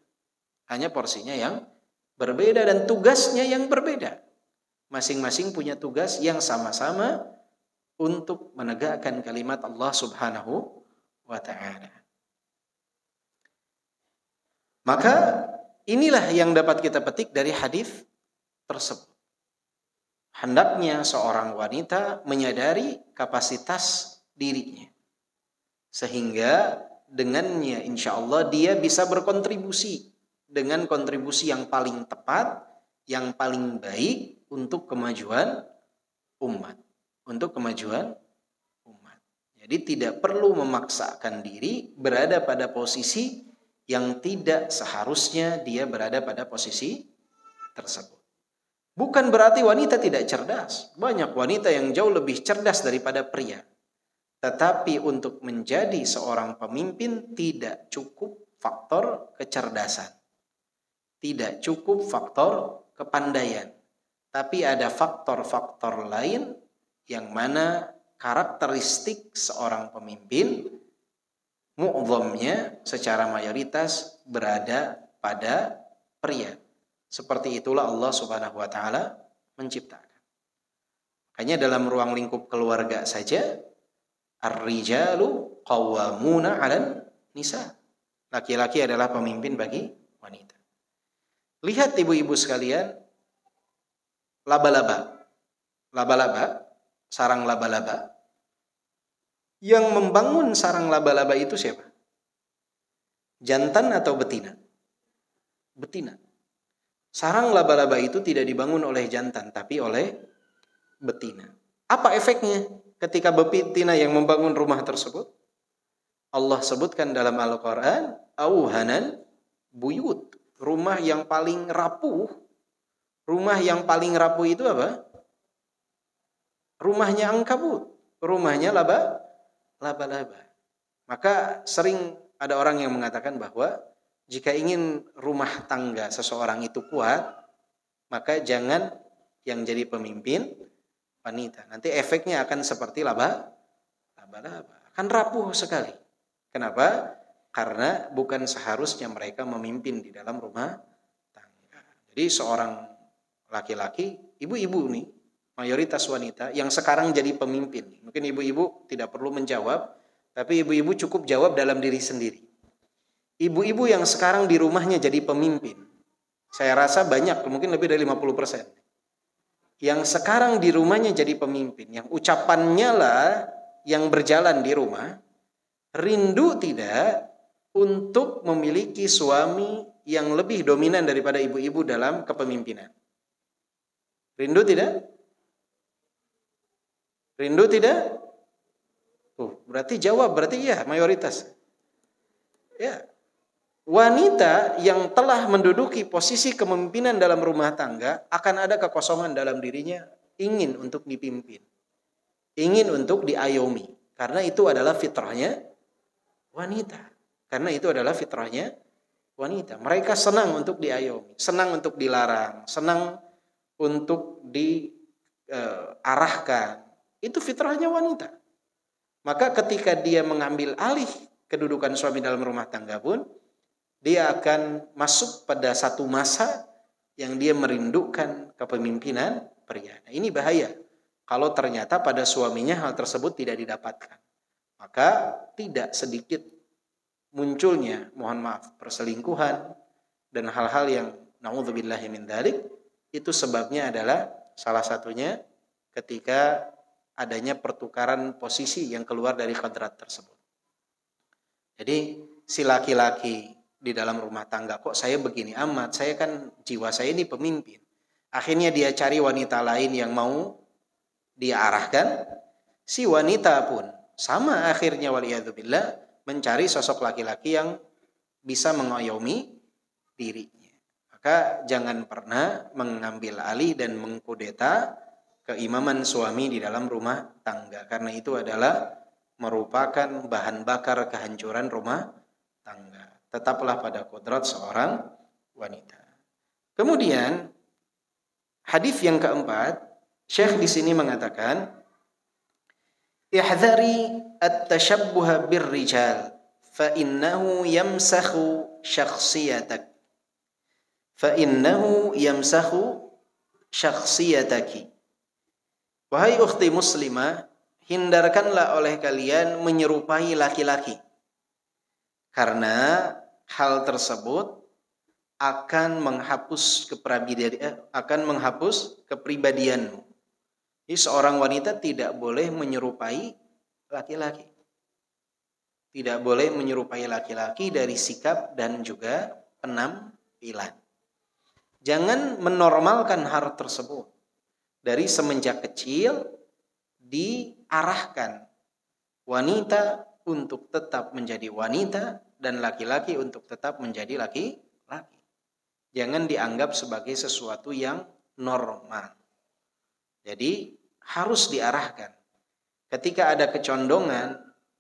Hanya porsinya yang berbeda dan tugasnya yang berbeda. Masing-masing punya tugas yang sama-sama untuk menegakkan kalimat Allah Subhanahu wa ta'ala. Maka inilah yang dapat kita petik dari hadis tersebut. Hendaknya seorang wanita menyadari kapasitas dirinya. Sehingga dengannya insya Allah dia bisa berkontribusi dengan kontribusi yang paling tepat, yang paling baik untuk kemajuan umat. Untuk kemajuan umat. Jadi tidak perlu memaksakan diri berada pada posisi yang tidak seharusnya dia berada pada posisi tersebut. Bukan berarti wanita tidak cerdas. Banyak wanita yang jauh lebih cerdas daripada pria. Tetapi untuk menjadi seorang pemimpin tidak cukup faktor kecerdasan. Tidak cukup faktor kepandaian. Tapi ada faktor-faktor lain yang mana karakteristik seorang pemimpin mu'dhamnya secara mayoritas berada pada pria. Seperti itulah Allah Subhanahu wa taala menciptakan. Makanya dalam ruang lingkup keluarga saja Ar-rijalu qawwamuna 'alan nisa. Laki-laki adalah pemimpin bagi wanita. Lihat ibu-ibu sekalian, laba-laba, sarang laba-laba. Yang membangun sarang laba-laba itu siapa? Jantan atau betina? Betina. Sarang laba-laba itu tidak dibangun oleh jantan, tapi oleh betina. Apa efeknya ketika betina yang membangun rumah tersebut? Allah sebutkan dalam Al-Quran, auhanan buyut. Rumah yang paling rapuh. Rumah yang paling rapuh itu apa? Rumahnya ankabut. Rumahnya laba-laba. Maka sering ada orang yang mengatakan bahwa jika ingin rumah tangga seseorang itu kuat, maka jangan yang jadi pemimpin wanita. Nanti efeknya akan seperti laba-laba. Akan rapuh sekali. Kenapa? Karena bukan seharusnya mereka memimpin di dalam rumah tangga. Jadi seorang laki-laki, ibu-ibu nih, mayoritas wanita yang sekarang jadi pemimpin. Mungkin ibu-ibu tidak perlu menjawab, tapi ibu-ibu cukup jawab dalam diri sendiri. Ibu-ibu yang sekarang di rumahnya jadi pemimpin, saya rasa banyak, mungkin lebih dari 50%. Yang sekarang di rumahnya jadi pemimpin, yang ucapannya lah yang berjalan di rumah, rindu tidak untuk memiliki suami yang lebih dominan daripada ibu-ibu dalam kepemimpinan? Rindu tidak? Rindu tidak? Berarti jawab, berarti ya mayoritas. Ya. Wanita yang telah menduduki posisi kepemimpinan dalam rumah tangga akan ada kekosongan dalam dirinya, ingin untuk dipimpin, ingin untuk diayomi, karena itu adalah fitrahnya wanita. Karena itu adalah fitrahnya wanita. Mereka senang untuk diayomi, senang untuk dilarang, senang untuk diarahkan. Itu fitrahnya wanita. Maka ketika dia mengambil alih kedudukan suami dalam rumah tangga pun, dia akan masuk pada satu masa yang dia merindukan kepemimpinan pria. Nah, ini bahaya. Kalau ternyata pada suaminya hal tersebut tidak didapatkan, maka tidak sedikit munculnya, mohon maaf, perselingkuhan dan hal-hal yang naudzubillahi min dzalik. Itu sebabnya adalah salah satunya ketika adanya pertukaran posisi yang keluar dari kodrat tersebut. Jadi si laki-laki di dalam rumah tangga, kok saya begini amat, saya kan jiwa saya ini pemimpin. Akhirnya dia cari wanita lain yang mau dia arahkan. Si wanita pun sama akhirnya waliyadzubillah mencari sosok laki-laki yang bisa mengayomi dirinya. Maka jangan pernah mengambil alih dan mengkudeta keimaman suami di dalam rumah tangga, karena itu adalah merupakan bahan bakar kehancuran rumah tangga. Tetaplah pada kodrat seorang wanita. Kemudian hadis yang keempat, Syekh di sini mengatakan, ihdhari at-tashabbuha birrijal fa innahu yamsakhu syakhsiyatak. Fa innahu yamsakhu syakhsiyataki. Wahai ukhti muslimah, hindarkanlah oleh kalian menyerupai laki-laki. Karena hal tersebut akan menghapus kepribadianmu. Jadi seorang wanita tidak boleh menyerupai laki-laki. Tidak boleh menyerupai laki-laki dari sikap dan juga penampilan. Jangan menormalkan hal tersebut. Dari semenjak kecil diarahkan wanita untuk tetap menjadi wanita dan laki-laki untuk tetap menjadi laki-laki. Jangan dianggap sebagai sesuatu yang normal. Jadi harus diarahkan. Ketika ada kecondongan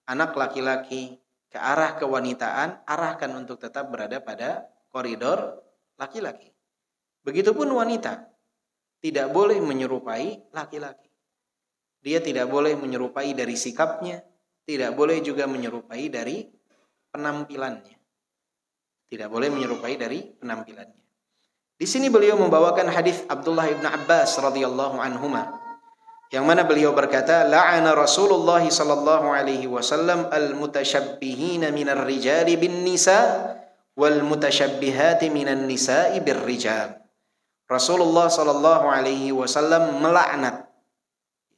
anak laki-laki ke arah kewanitaan, arahkan untuk tetap berada pada koridor laki-laki. Begitupun wanita tidak boleh menyerupai laki-laki. Dia tidak boleh menyerupai dari sikapnya, tidak boleh juga menyerupai dari penampilannya. Tidak boleh menyerupai dari penampilannya. Di sini beliau membawakan hadis Abdullah bin Abbas radhiyallahu anhuma Yang mana beliau berkata, la'ana Rasulullah sallallahu alaihi wasallam al-mutasyabbihina minar rijali bin nisa wal mutasyabbihati minan nisa'i bir rijal. Rasulullah sallallahu alaihi wasallam melaknat.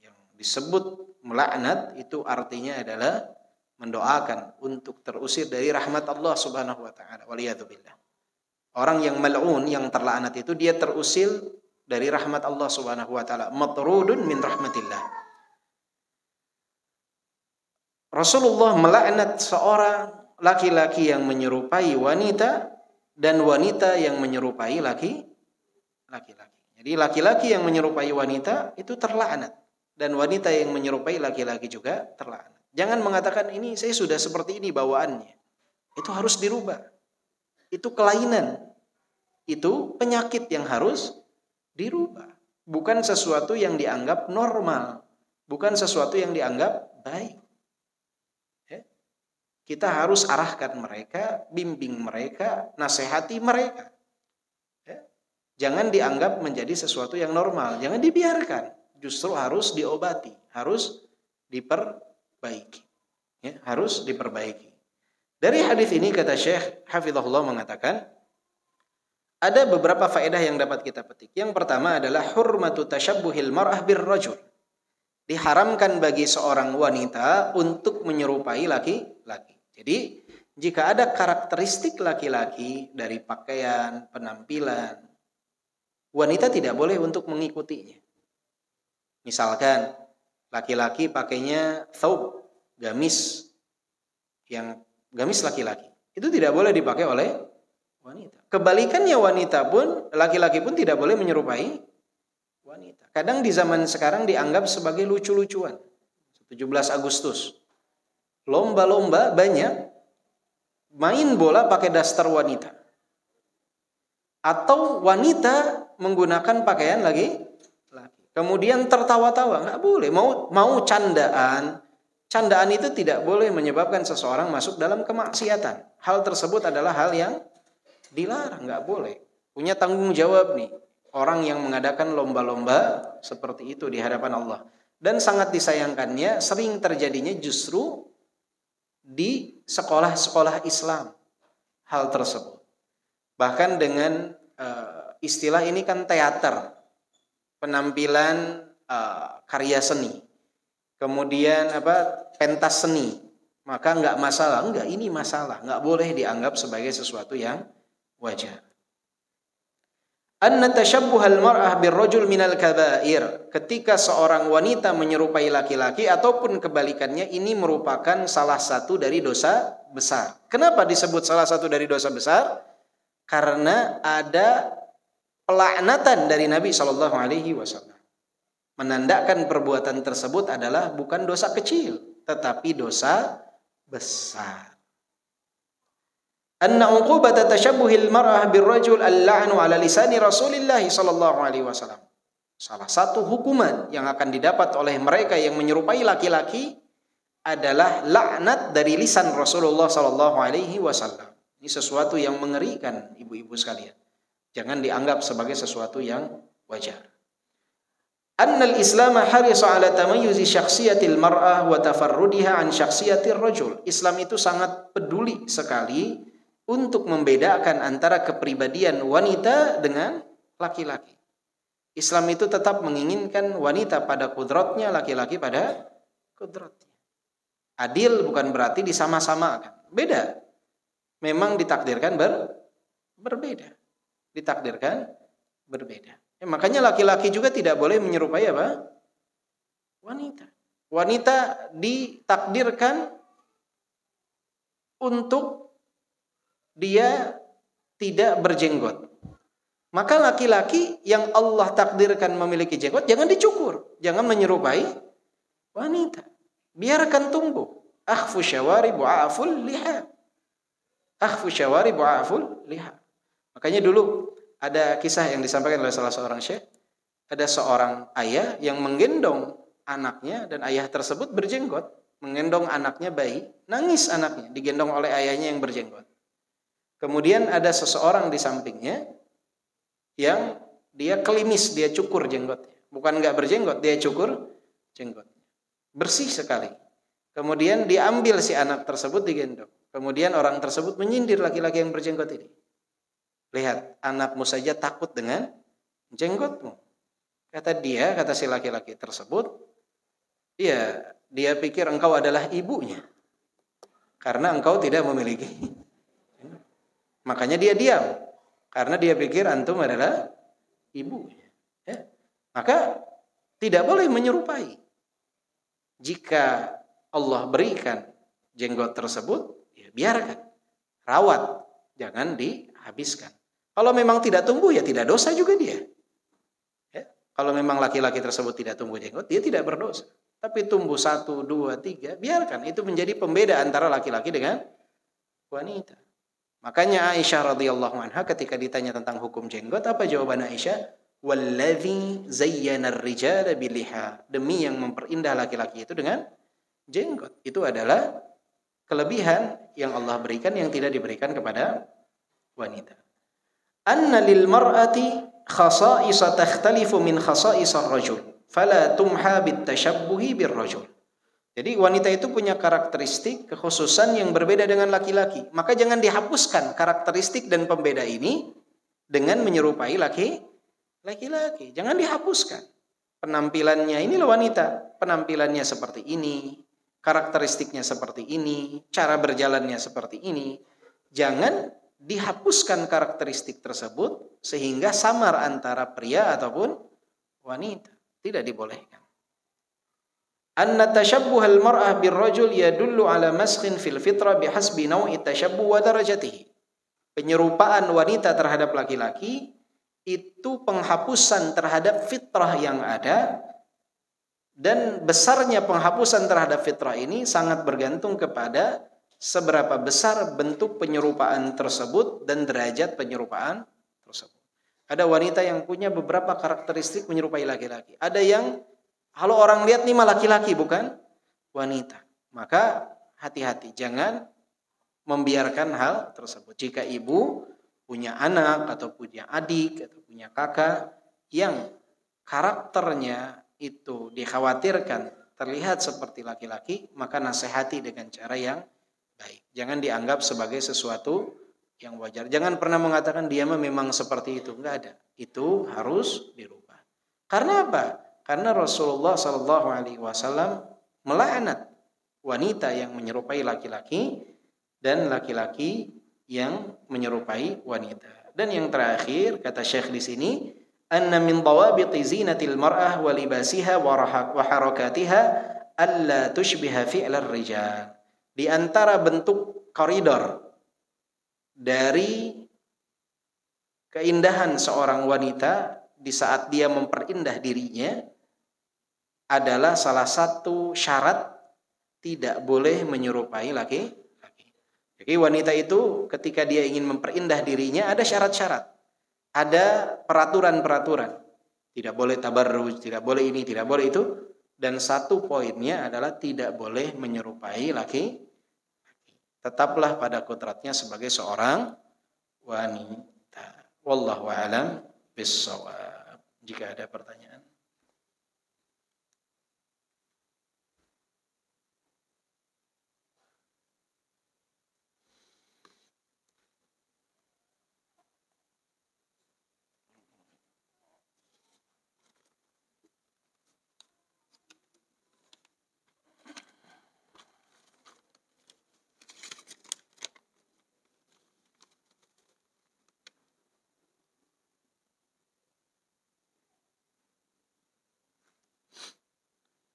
Yang disebut melaknat itu artinya adalah mendoakan untuk terusir dari rahmat Allah Subhanahu wa taala. Waliyadzubillah. Orang yang mal'un, yang terlaknat itu dia terusir dari rahmat Allah Subhanahu wa taala, matrudun min rahmatillah. Rasulullah melaknat seorang laki-laki yang menyerupai wanita dan wanita yang menyerupai laki-laki. Jadi laki-laki yang menyerupai wanita itu terlaknat dan wanita yang menyerupai laki-laki juga terlaknat. Jangan mengatakan ini saya sudah seperti ini bawaannya. Itu harus dirubah. Itu kelainan. Itu penyakit yang harus dirubah. Bukan sesuatu yang dianggap normal. Bukan sesuatu yang dianggap baik. Ya. Kita harus arahkan mereka, bimbing mereka, nasihati mereka. Ya. Jangan dianggap menjadi sesuatu yang normal. Jangan dibiarkan. Justru harus diobati. Harus diperbaiki. Ya, harus diperbaiki. Dari hadis ini kata Syekh Hafizahullah mengatakan, ada beberapa faedah yang dapat kita petik. Yang pertama adalah hurmatu tasyabbuhil mar'ah bir rajul. Diharamkan bagi seorang wanita untuk menyerupai laki-laki. Jadi, jika ada karakteristik laki-laki dari pakaian, penampilan, wanita tidak boleh untuk mengikutinya. Misalkan, laki-laki pakainya thawb, gamis, yang gamis laki-laki. Itu tidak boleh dipakai oleh wanita. Kebalikannya wanita pun, laki-laki pun tidak boleh menyerupai wanita. Kadang di zaman sekarang dianggap sebagai lucu-lucuan. 17 Agustus. Lomba-lomba banyak main bola pakai daster wanita. Atau wanita menggunakan pakaian laki. Kemudian tertawa-tawa, nggak boleh. Mau candaan. Candaan itu tidak boleh menyebabkan seseorang masuk dalam kemaksiatan. Hal tersebut adalah hal yang dilarang, nggak boleh. Punya tanggung jawab nih orang yang mengadakan lomba-lomba seperti itu di hadapan Allah. Dan sangat disayangkannya sering terjadinya justru di sekolah-sekolah Islam hal tersebut. Bahkan dengan istilah ini kan teater, penampilan karya seni, kemudian pentas seni, maka nggak masalah. Enggak, ini masalah, nggak boleh dianggap sebagai sesuatu yang wajar. Anna tashabbuhal mar'ah birrajul minal kabair. Ketika seorang wanita menyerupai laki-laki ataupun kebalikannya, ini merupakan salah satu dari dosa besar. Kenapa disebut salah satu dari dosa besar? Karena ada pelaknatan dari Nabi SAW. Menandakan perbuatan tersebut adalah bukan dosa kecil, tetapi dosa besar. Anna uqubata tashabbuhil mar'ah birrajul al-la'nu ala lisani Rasulillah sallallahu alaihi wasallam. Salah satu hukuman yang akan didapat oleh mereka yang menyerupai laki-laki adalah laknat dari lisan Rasulullah sallallahu alaihi wasallam. Ini sesuatu yang mengerikan, ibu-ibu sekalian. Jangan dianggap sebagai sesuatu yang wajar. Annal Islam harisa ala tamayyuzi syakhsiyatil mar'ah wa tafarrudiha an syakhsiyatir rajul. Islam itu sangat peduli sekali untuk membedakan antara kepribadian wanita dengan laki-laki. Islam itu tetap menginginkan wanita pada kudratnya, laki-laki pada kudratnya. Adil bukan berarti disama-samakan. Beda. Memang ditakdirkan berbeda. Ditakdirkan berbeda. Makanya laki-laki juga tidak boleh menyerupai wanita. Wanita ditakdirkan untuk dia tidak berjenggot. Maka laki-laki yang Allah takdirkan memiliki jenggot jangan dicukur, jangan menyerupai wanita. Biarkan tumbuh. Akhfu syawarib wa aful liha. Akhfu syawarib wa aful liha. Makanya dulu ada kisah yang disampaikan oleh salah seorang syekh. Ada seorang ayah yang menggendong anaknya dan ayah tersebut berjenggot, menggendong anaknya bayi, nangis anaknya digendong oleh ayahnya yang berjenggot. Kemudian ada seseorang di sampingnya yang dia kelimis, dia cukur jenggotnya. Bukan nggak berjenggot, dia cukur jenggotnya. Bersih sekali. Kemudian diambil si anak tersebut digendong. Kemudian orang tersebut menyindir laki-laki yang berjenggot ini. Lihat, anakmu saja takut dengan jenggotmu. Kata si laki-laki tersebut, dia pikir engkau adalah ibunya. Karena engkau tidak memiliki. Makanya dia diam. Karena dia pikir antum adalah ibunya. Ya. Maka tidak boleh menyerupai. Jika Allah berikan jenggot tersebut, ya biarkan. Rawat. Jangan dihabiskan. Kalau memang tidak tumbuh, ya tidak dosa juga dia. Ya. Kalau memang laki-laki tersebut tidak tumbuh jenggot, dia tidak berdosa. Tapi tumbuh 1, 2, 3, biarkan. Itu menjadi pembeda antara laki-laki dengan wanita. Makanya Aisyah radhiyallahu anha ketika ditanya tentang hukum jenggot, apa jawaban Aisyah? Wallazi zayyana ar-rijala biliha. Demi yang memperindah laki-laki itu dengan jenggot. Itu adalah kelebihan yang Allah berikan yang tidak diberikan kepada wanita. Anna lil mar'ati khasa'isa takhtalifu min khasa'isar rajul. Fala tumha bitashabbuhi birrajul. Jadi wanita itu punya karakteristik, kekhususan yang berbeda dengan laki-laki. Maka jangan dihapuskan karakteristik dan pembeda ini dengan menyerupai laki-laki. Jangan dihapuskan. Penampilannya inilah wanita. Penampilannya seperti ini. Karakteristiknya seperti ini. Cara berjalannya seperti ini. Jangan dihapuskan karakteristik tersebut sehingga samar antara pria ataupun wanita. Tidak dibolehkan. Anna tashabbuhal mar'ah birrajul yadullu ala maskhin fil fitrah bihasbi naw'i tashabbuh wa darajatihi. Penyerupaan wanita terhadap laki-laki itu penghapusan terhadap fitrah yang ada, dan besarnya penghapusan terhadap fitrah ini sangat bergantung kepada seberapa besar bentuk penyerupaan tersebut dan derajat penyerupaan tersebut. Ada wanita yang punya beberapa karakteristik menyerupai laki-laki. Ada yang kalau orang lihat nih mah laki-laki bukan wanita. Maka hati-hati, jangan membiarkan hal tersebut. Jika ibu punya anak atau punya adik atau punya kakak yang karakternya itu dikhawatirkan terlihat seperti laki-laki, maka nasihati dengan cara yang baik. Jangan dianggap sebagai sesuatu yang wajar. Jangan pernah mengatakan dia memang seperti itu. Enggak ada. Itu harus dirubah. Karena apa? Karena Rasulullah SAW melaknat wanita yang menyerupai laki-laki dan laki-laki yang menyerupai wanita. Dan yang terakhir kata Syekh di sini, anna min dawabiti zinatil mar'ah wa libasiha wa harakatiha alla tushbiha fi'lar rijal. Di antara bentuk koridor dari keindahan seorang wanita di saat dia memperindah dirinya adalah salah satu syarat tidak boleh menyerupai laki-laki. Jadi wanita itu ketika dia ingin memperindah dirinya ada syarat-syarat. Ada peraturan-peraturan. Tidak boleh tabarruj, tidak boleh ini, tidak boleh itu. Dan satu poinnya adalah tidak boleh menyerupai laki-laki. Tetaplah pada kodratnya sebagai seorang wanita. Wallahu a'lam bissawab. Jika ada pertanyaan.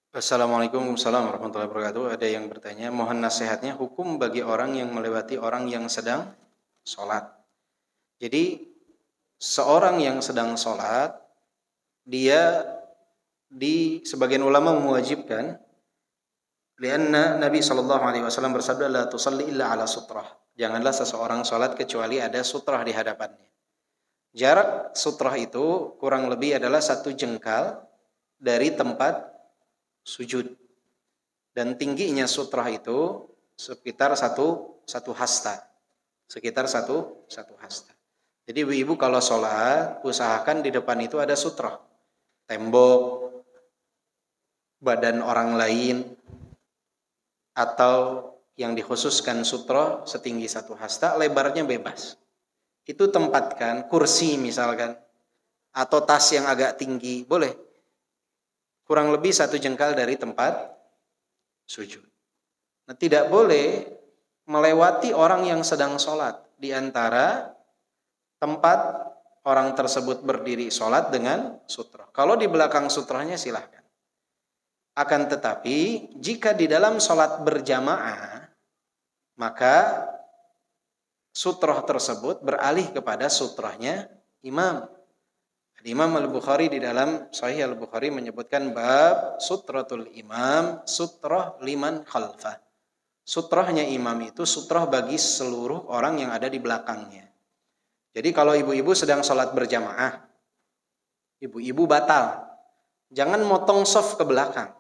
Assalamualaikum warahmatullahi wabarakatuh. Ada yang bertanya, mohon nasihatnya hukum bagi orang yang melewati orang yang sedang sholat. Jadi seorang yang sedang sholat, dia di sebagian ulama mewajibkan, lianna Nabi SAW bersabda, la tusalli illa ala sutrah. Janganlah seseorang sholat kecuali ada sutrah di hadapannya. Jarak sutrah itu kurang lebih adalah 1 jengkal dari tempat sujud, dan tingginya sutrah itu sekitar satu hasta, satu hasta. Jadi ibu kalau sholat usahakan di depan itu ada sutrah, tembok badan orang lain, atau yang dikhususkan sutra setinggi 1 hasta, lebarnya bebas. Itu tempatkan kursi misalkan, atau tas yang agak tinggi, boleh. Kurang lebih 1 jengkal dari tempat sujud. Nah, tidak boleh melewati orang yang sedang sholat di antara tempat orang tersebut berdiri sholat dengan sutra. Kalau di belakang sutranya silahkan. Akan tetapi jika di dalam sholat berjamaah, maka sutrah tersebut beralih kepada sutrahnya imam. Imam Al-Bukhari di dalam Sahih Al-Bukhari menyebutkan bab sutratul imam, sutrah liman khalfah. Sutrahnya imam itu sutrah bagi seluruh orang yang ada di belakangnya. Jadi kalau ibu-ibu sedang sholat berjamaah, ibu-ibu batal. Jangan motong soft ke belakang,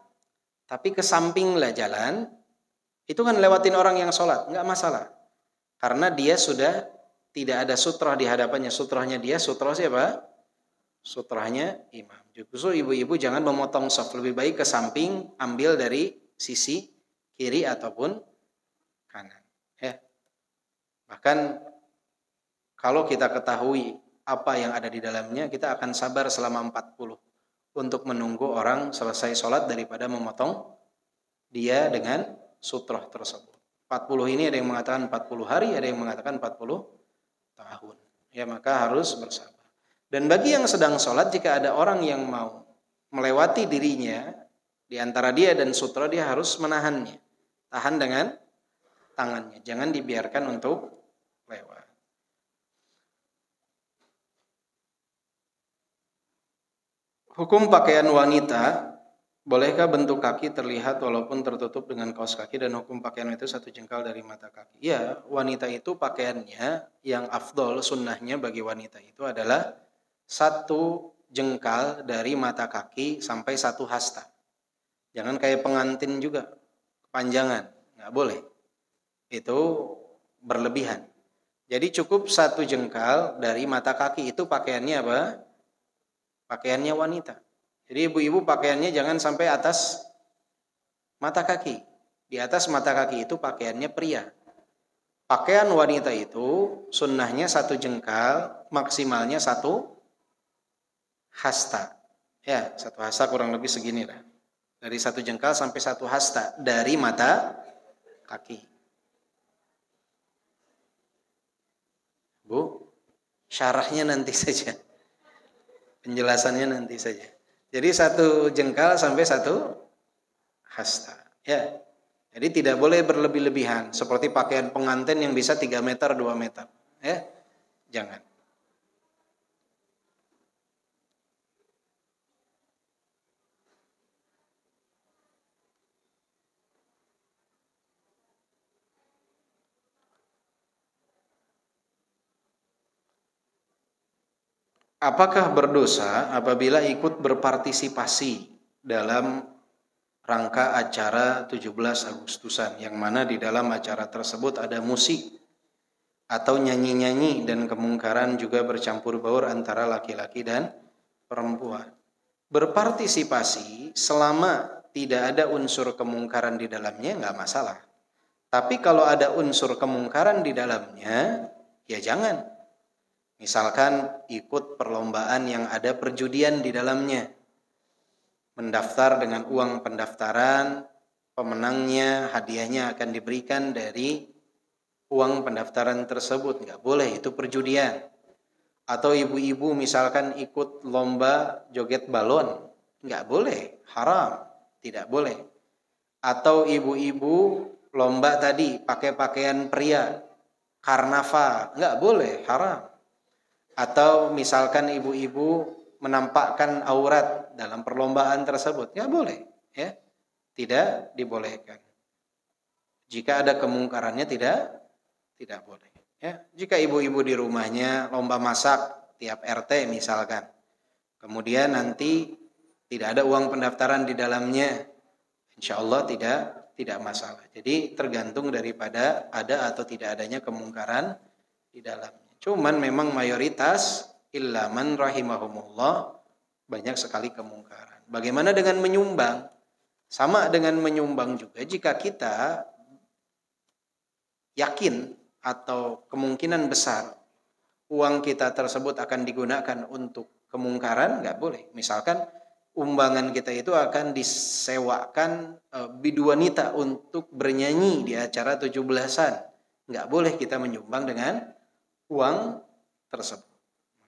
tapi ke sampinglah jalan. Itu kan lewatin orang yang sholat, nggak masalah. Karena dia sudah tidak ada sutrah di hadapannya. Sutrahnya dia, sutrah siapa? Sutrahnya imam. Justru ibu-ibu jangan memotong soft, lebih baik ke samping, ambil dari sisi kiri ataupun kanan. Ya. Bahkan kalau kita ketahui apa yang ada di dalamnya, kita akan sabar selama 40 untuk menunggu orang selesai sholat daripada memotong dia dengan sutrah tersebut. 40 ini ada yang mengatakan 40 hari, ada yang mengatakan 40 tahun. Ya, maka harus bersabar. Dan bagi yang sedang sholat, jika ada orang yang mau melewati dirinya, di antara dia dan sutra, dia harus menahannya. Tahan dengan tangannya. Jangan dibiarkan untuk lewat. Hukum pakaian wanita, bolehkah bentuk kaki terlihat walaupun tertutup dengan kaos kaki, dan hukum pakaian itu 1 jengkal dari mata kaki? Ya, wanita itu pakaiannya yang afdol, sunnahnya bagi wanita itu adalah 1 jengkal dari mata kaki sampai 1 hasta. Jangan kayak pengantin juga, kepanjangan, nggak boleh. Itu berlebihan. Jadi cukup 1 jengkal dari mata kaki, itu pakaiannya apa? Pakaiannya wanita. Jadi ibu-ibu pakaiannya jangan sampai atas mata kaki. Di atas mata kaki itu pakaiannya pria. Pakaian wanita itu sunnahnya 1 jengkal, maksimalnya 1 hasta. Ya, 1 hasta kurang lebih segini lah. Dari 1 jengkal sampai 1 hasta dari mata kaki. Bu, syarahnya nanti saja. Penjelasannya nanti saja. Jadi 1 jengkal sampai 1 hasta. Ya. Jadi tidak boleh berlebih-lebihan. Seperti pakaian pengantin yang bisa 3 meter, 2 meter. Ya. Jangan. Apakah berdosa apabila ikut berpartisipasi dalam rangka acara 17 Agustusan, yang mana di dalam acara tersebut ada musik atau nyanyi-nyanyi dan kemungkaran juga bercampur baur antara laki-laki dan perempuan? Berpartisipasi selama tidak ada unsur kemungkaran di dalamnya nggak masalah. Tapi kalau ada unsur kemungkaran di dalamnya, ya jangan. Misalkan ikut perlombaan yang ada perjudian di dalamnya, mendaftar dengan uang pendaftaran, pemenangnya hadiahnya akan diberikan dari uang pendaftaran tersebut, nggak boleh, itu perjudian. Atau ibu-ibu misalkan ikut lomba joget balon, nggak boleh, haram, tidak boleh. Atau ibu-ibu lomba tadi pakai pakaian pria, karnaval, nggak boleh, haram. Atau misalkan ibu-ibu menampakkan aurat dalam perlombaan tersebut, ya boleh, ya, tidak dibolehkan. Jika ada kemungkarannya tidak boleh. Ya, jika ibu-ibu di rumahnya lomba masak tiap RT misalkan, kemudian nanti tidak ada uang pendaftaran di dalamnya, insya Allah tidak masalah. Jadi tergantung daripada ada atau tidak adanya kemungkaran di dalamnya. Cuman memang mayoritas illa man rahimahumullah banyak sekali kemungkaran. Bagaimana dengan menyumbang? Sama dengan menyumbang juga, jika kita yakin atau kemungkinan besar uang kita tersebut akan digunakan untuk kemungkaran, nggak boleh. Misalkan umbangan kita itu akan disewakan bidu wanita untuk bernyanyi di acara 17-an. Nggak boleh kita menyumbang dengan uang tersebut.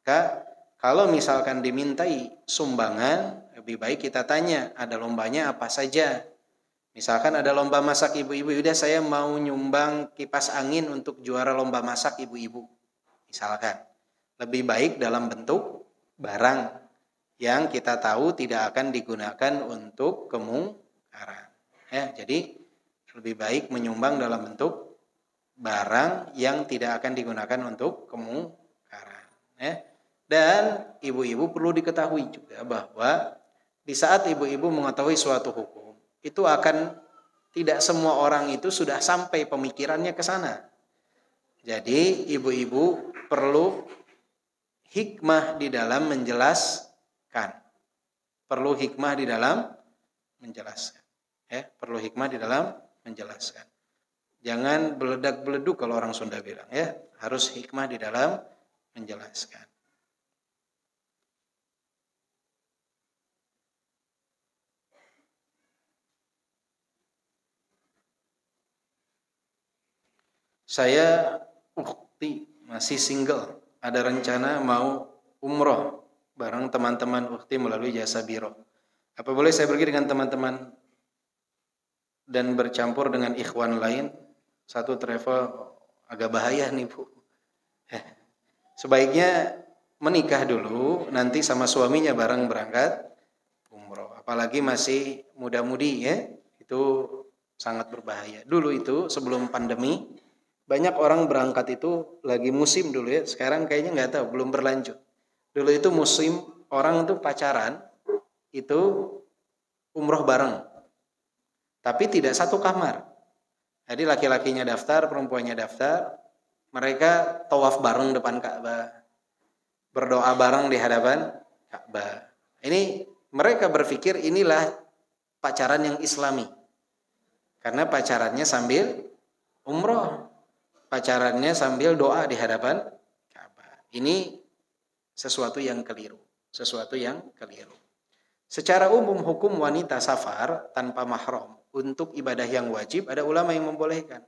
Maka kalau misalkan dimintai sumbangan, lebih baik kita tanya, ada lombanya apa saja. Misalkan ada lomba masak ibu-ibu, udah saya mau nyumbang kipas angin untuk juara lomba masak ibu-ibu. Misalkan, lebih baik dalam bentuk barang yang kita tahu tidak akan digunakan untuk kemungkaran. Ya, jadi lebih baik menyumbang dalam bentuk barang yang tidak akan digunakan untuk kemungkaran. Ya. Dan ibu-ibu perlu diketahui juga bahwa di saat ibu-ibu mengetahui suatu hukum, itu akan tidak semua orang itu sudah sampai pemikirannya ke sana. Jadi ibu-ibu perlu hikmah di dalam menjelaskan. Perlu hikmah di dalam menjelaskan. Ya, perlu hikmah di dalam menjelaskan. Jangan beledak-beleduk kalau orang Sunda bilang, ya. Harus hikmah di dalam menjelaskan. Saya ukti masih single, ada rencana mau umroh bareng teman-teman ukti melalui jasa biro. Apa boleh saya pergi dengan teman-teman dan bercampur dengan ikhwan lain? Satu travel agak bahaya nih Bu. Sebaiknya menikah dulu, nanti sama suaminya bareng berangkat umroh. Apalagi masih muda-mudi ya, itu sangat berbahaya. Dulu itu sebelum pandemi, banyak orang berangkat itu lagi musim dulu ya. Sekarang kayaknya nggak tahu, belum berlanjut. Dulu itu musim orang itu pacaran, itu umroh bareng. Tapi tidak satu kamar. Jadi laki-lakinya daftar, perempuannya daftar. Mereka tawaf bareng depan Ka'bah. Berdoa bareng di hadapan Ka'bah. Ini mereka berpikir inilah pacaran yang islami. Karena pacarannya sambil umroh. Pacarannya sambil doa di hadapan Ka'bah. Ini sesuatu yang keliru. Sesuatu yang keliru. Secara umum hukum wanita safar tanpa mahram untuk ibadah yang wajib ada ulama yang membolehkan.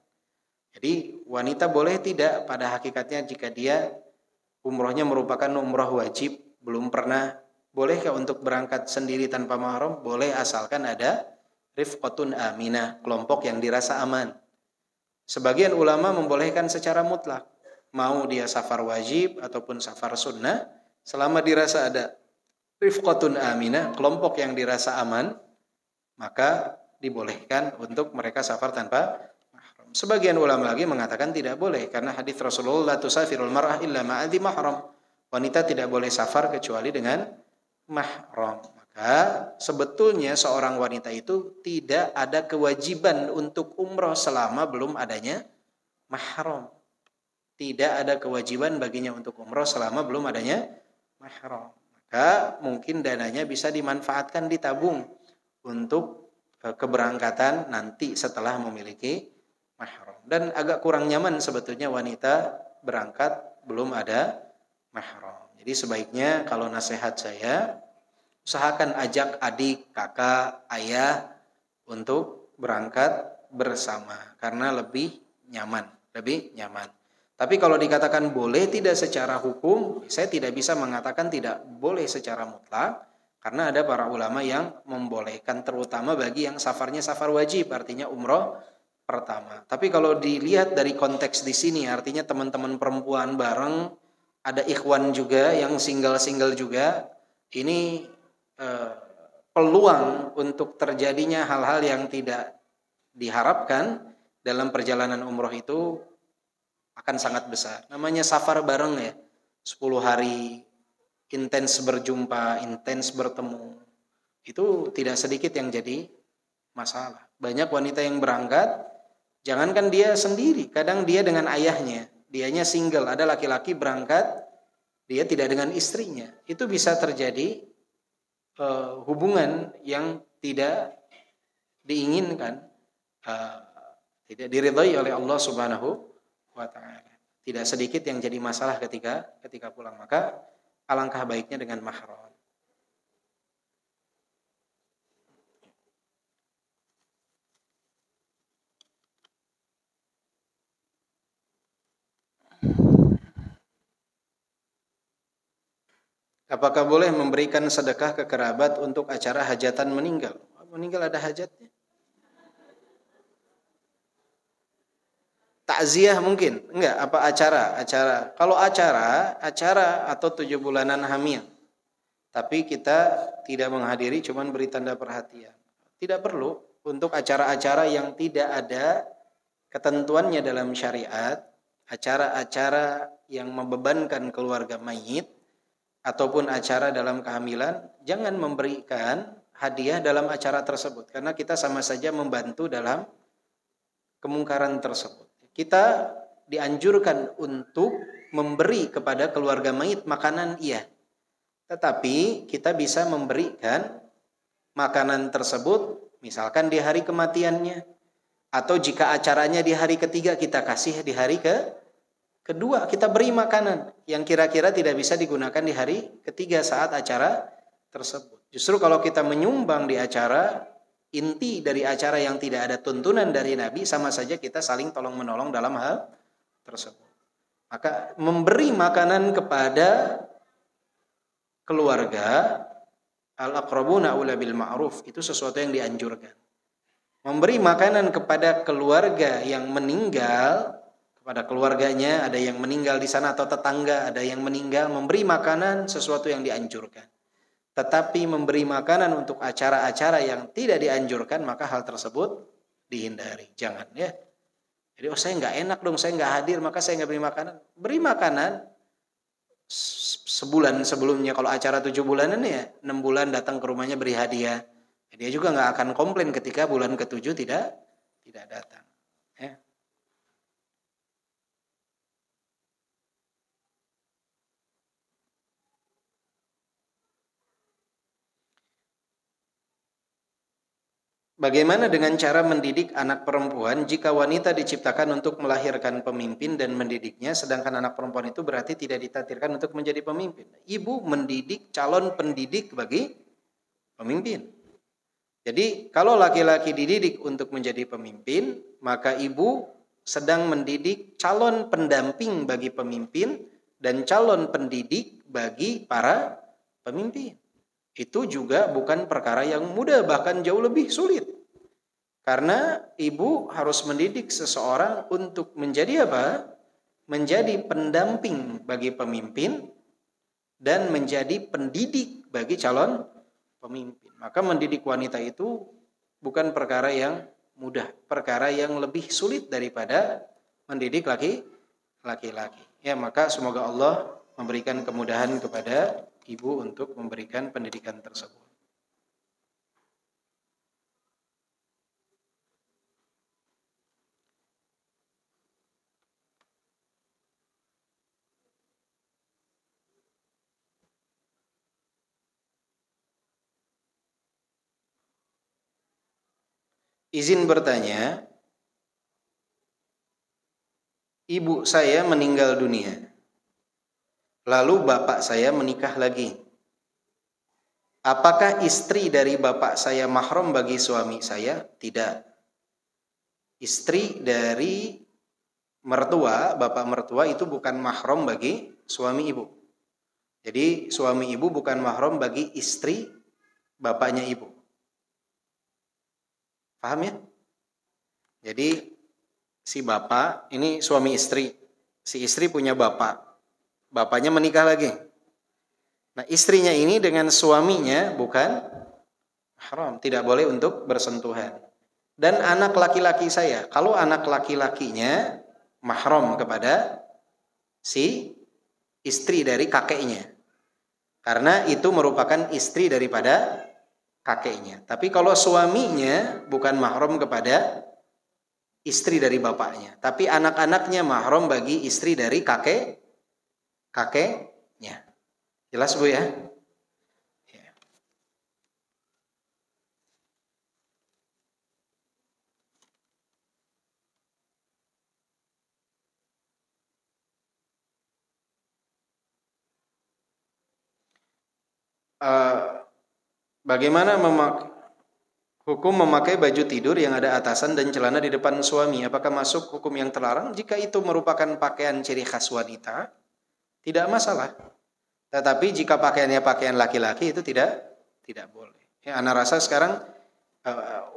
Jadi wanita boleh tidak pada hakikatnya jika dia umrohnya merupakan umroh wajib, belum pernah, bolehkah untuk berangkat sendiri tanpa mahram? Boleh asalkan ada rifqatun aminah, kelompok yang dirasa aman. Sebagian ulama membolehkan secara mutlak. Mau dia safar wajib ataupun safar sunnah, selama dirasa ada rifqatun aminah, kelompok yang dirasa aman, maka dibolehkan untuk mereka safar tanpa mahram. Sebagian ulama lagi mengatakan tidak boleh karena hadis Rasulullah tusafirul mar'ah illa ma'adhi mahram. Wanita tidak boleh safar kecuali dengan mahram. Maka sebetulnya seorang wanita itu tidak ada kewajiban untuk umroh selama belum adanya mahram. Tidak ada kewajiban baginya untuk umroh selama belum adanya mahram. Maka mungkin dananya bisa dimanfaatkan, ditabung untuk keberangkatan nanti setelah memiliki mahram. Dan agak kurang nyaman sebetulnya wanita berangkat belum ada mahram. Jadi sebaiknya kalau nasihat saya, usahakan ajak adik, kakak, ayah untuk berangkat bersama karena lebih nyaman. Tapi kalau dikatakan boleh tidak secara hukum, saya tidak bisa mengatakan tidak boleh secara mutlak karena ada para ulama yang membolehkan terutama bagi yang safarnya safar wajib, artinya umroh pertama. Tapi kalau dilihat dari konteks di sini, artinya teman-teman perempuan bareng, ada ikhwan juga yang single-single juga, ini peluang untuk terjadinya hal-hal yang tidak diharapkan dalam perjalanan umroh itu akan sangat besar. Namanya safar bareng ya, 10 hari intens berjumpa, intens bertemu. Itu tidak sedikit yang jadi masalah. Banyak wanita yang berangkat, jangankan dia sendiri, kadang dia dengan ayahnya, dianya single, ada laki-laki berangkat, dia tidak dengan istrinya. Itu bisa terjadi hubungan yang tidak diinginkan, tidak diridhai oleh Allah Subhanahu wa taala. Tidak sedikit yang jadi masalah ketika pulang, maka alangkah baiknya dengan mahram. Apakah boleh memberikan sedekah ke kerabat untuk acara hajatan meninggal? Meninggal ada hajatnya? Takziah mungkin? Enggak, apa acara? Kalau acara atau 7 bulanan hamil. Tapi kita tidak menghadiri, cuman beri tanda perhatian. Tidak perlu untuk acara-acara yang tidak ada ketentuannya dalam syariat, acara-acara yang membebankan keluarga mayit, ataupun acara dalam kehamilan, jangan memberikan hadiah dalam acara tersebut. Karena kita sama saja membantu dalam kemungkaran tersebut. Kita dianjurkan untuk memberi kepada keluarga mayit makanan, iya. Tetapi kita bisa memberikan makanan tersebut misalkan di hari kematiannya, atau jika acaranya di hari ketiga, kita kasih di hari kedua, kita beri makanan yang kira-kira tidak bisa digunakan di hari ketiga saat acara tersebut. Justru kalau kita menyumbang di acara, inti dari acara yang tidak ada tuntunan dari Nabi, sama saja kita saling tolong-menolong dalam hal tersebut. Maka memberi makanan kepada keluarga, al-aqrabuna aula bil ma'ruf, itu sesuatu yang dianjurkan. Memberi makanan kepada keluarga yang meninggal, kepada keluarganya, ada yang meninggal di sana atau tetangga, ada yang meninggal, memberi makanan sesuatu yang dianjurkan. Tetapi memberi makanan untuk acara-acara yang tidak dianjurkan, maka hal tersebut dihindari. Jangan ya. Jadi saya nggak enak dong, saya nggak hadir, maka saya nggak beri makanan. Beri makanan sebulan sebelumnya. Kalau acara 7 bulanan ya 6 bulan datang ke rumahnya beri hadiah. Dia juga nggak akan komplain ketika bulan ke-7 tidak datang. Ya. Bagaimana dengan cara mendidik anak perempuan jika wanita diciptakan untuk melahirkan pemimpin dan mendidiknya, sedangkan anak perempuan itu berarti tidak ditakdirkan untuk menjadi pemimpin? Ibu mendidik calon pendidik bagi pemimpin. Jadi kalau laki-laki dididik untuk menjadi pemimpin, maka ibu sedang mendidik calon pendamping bagi pemimpin dan calon pendidik bagi para pemimpin. Itu juga bukan perkara yang mudah, bahkan jauh lebih sulit. Karena ibu harus mendidik seseorang untuk menjadi apa? Menjadi pendamping bagi pemimpin dan menjadi pendidik bagi calon pemimpin. Maka mendidik wanita itu bukan perkara yang mudah, perkara yang lebih sulit daripada mendidik laki-laki. Ya, maka semoga Allah memberikan kemudahan kepada ibu untuk memberikan pendidikan tersebut. Izin bertanya, ibu saya meninggal dunia, lalu bapak saya menikah lagi. Apakah istri dari bapak saya mahram bagi suami saya? Tidak. Istri dari mertua, bapak mertua itu bukan mahram bagi suami ibu. Jadi suami ibu bukan mahram bagi istri bapaknya ibu. Paham ya? Jadi si bapak, ini suami istri. Si istri punya bapak. Bapaknya menikah lagi. Nah, istrinya ini dengan suaminya bukan mahram, tidak boleh untuk bersentuhan. Dan anak laki-laki saya, kalau anak laki-lakinya mahram kepada si istri dari kakeknya. Karena itu merupakan istri daripada kakeknya. Tapi kalau suaminya bukan mahram kepada istri dari bapaknya, tapi anak-anaknya mahram bagi istri dari kakeknya. Jelas Bu ya? bagaimana hukum memakai baju tidur yang ada atasan dan celana di depan suami? Apakah masuk hukum yang terlarang? Jika itu merupakan pakaian ciri khas wanita, tidak masalah. Tetapi jika pakaiannya pakaian laki-laki itu tidak boleh. Ya, ana rasa sekarang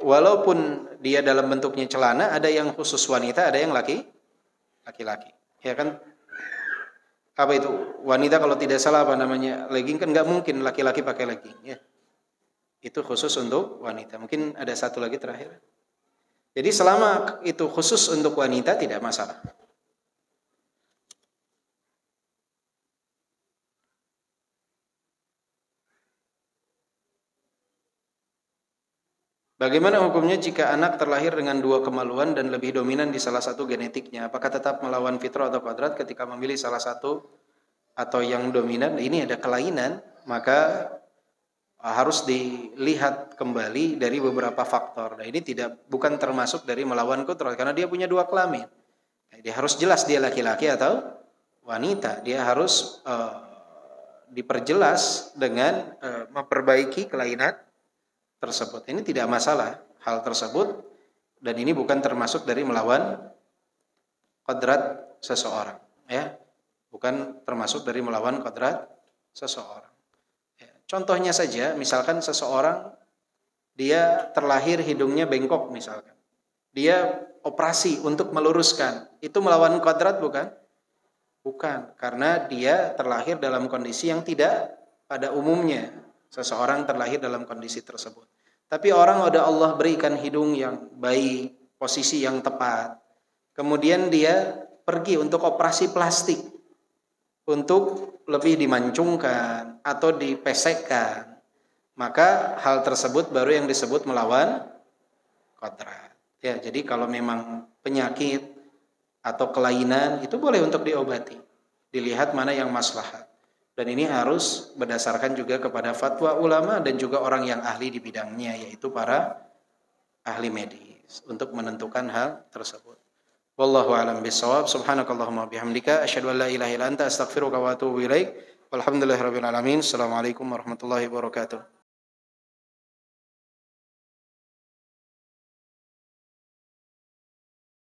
walaupun dia dalam bentuknya celana, ada yang khusus wanita, ada yang laki-laki. Ya kan? Apa itu? Wanita kalau tidak salah apa namanya? Legging kan nggak mungkin laki-laki pakai legging, ya. Itu khusus untuk wanita. Mungkin ada satu lagi terakhir. Jadi selama itu khusus untuk wanita tidak masalah. Bagaimana hukumnya jika anak terlahir dengan dua kemaluan dan lebih dominan di salah satu genetiknya? Apakah tetap melawan fitrah atau kodrat ketika memilih salah satu atau yang dominan? Ini ada kelainan, maka harus dilihat kembali dari beberapa faktor. Nah, ini bukan termasuk dari melawan kodrat karena dia punya dua kelamin. Dia harus jelas dia laki-laki atau wanita. Dia harus diperjelas dengan memperbaiki kelainan tersebut. Ini tidak masalah hal tersebut, dan ini bukan termasuk dari melawan kodrat seseorang, ya. Bukan termasuk dari melawan kodrat seseorang. Ya. Contohnya saja, misalkan seseorang dia terlahir hidungnya bengkok misalkan. Dia operasi untuk meluruskan. Itu melawan kodrat bukan? Bukan, karena dia terlahir dalam kondisi yang tidak pada umumnya. Seseorang terlahir dalam kondisi tersebut. Tapi orang udah Allah berikan hidung yang baik, posisi yang tepat. Kemudian dia pergi untuk operasi plastik. Untuk lebih dimancungkan atau dipesekkan. Maka hal tersebut baru yang disebut melawan kodrat. Ya, jadi kalau memang penyakit atau kelainan itu boleh untuk diobati. Dilihat mana yang maslahat. Dan ini harus berdasarkan juga kepada fatwa ulama dan juga orang yang ahli di bidangnya, yaitu para ahli medis untuk menentukan hal tersebut. Wallahu a'lam bishawab. Subhanakallahumma bihamdika asyhadu an la ilaha illa anta astaghfiruka wa atubu ilaik. Walhamdulillahirabbil alamin. Assalamualaikum warahmatullahi wabarakatuh.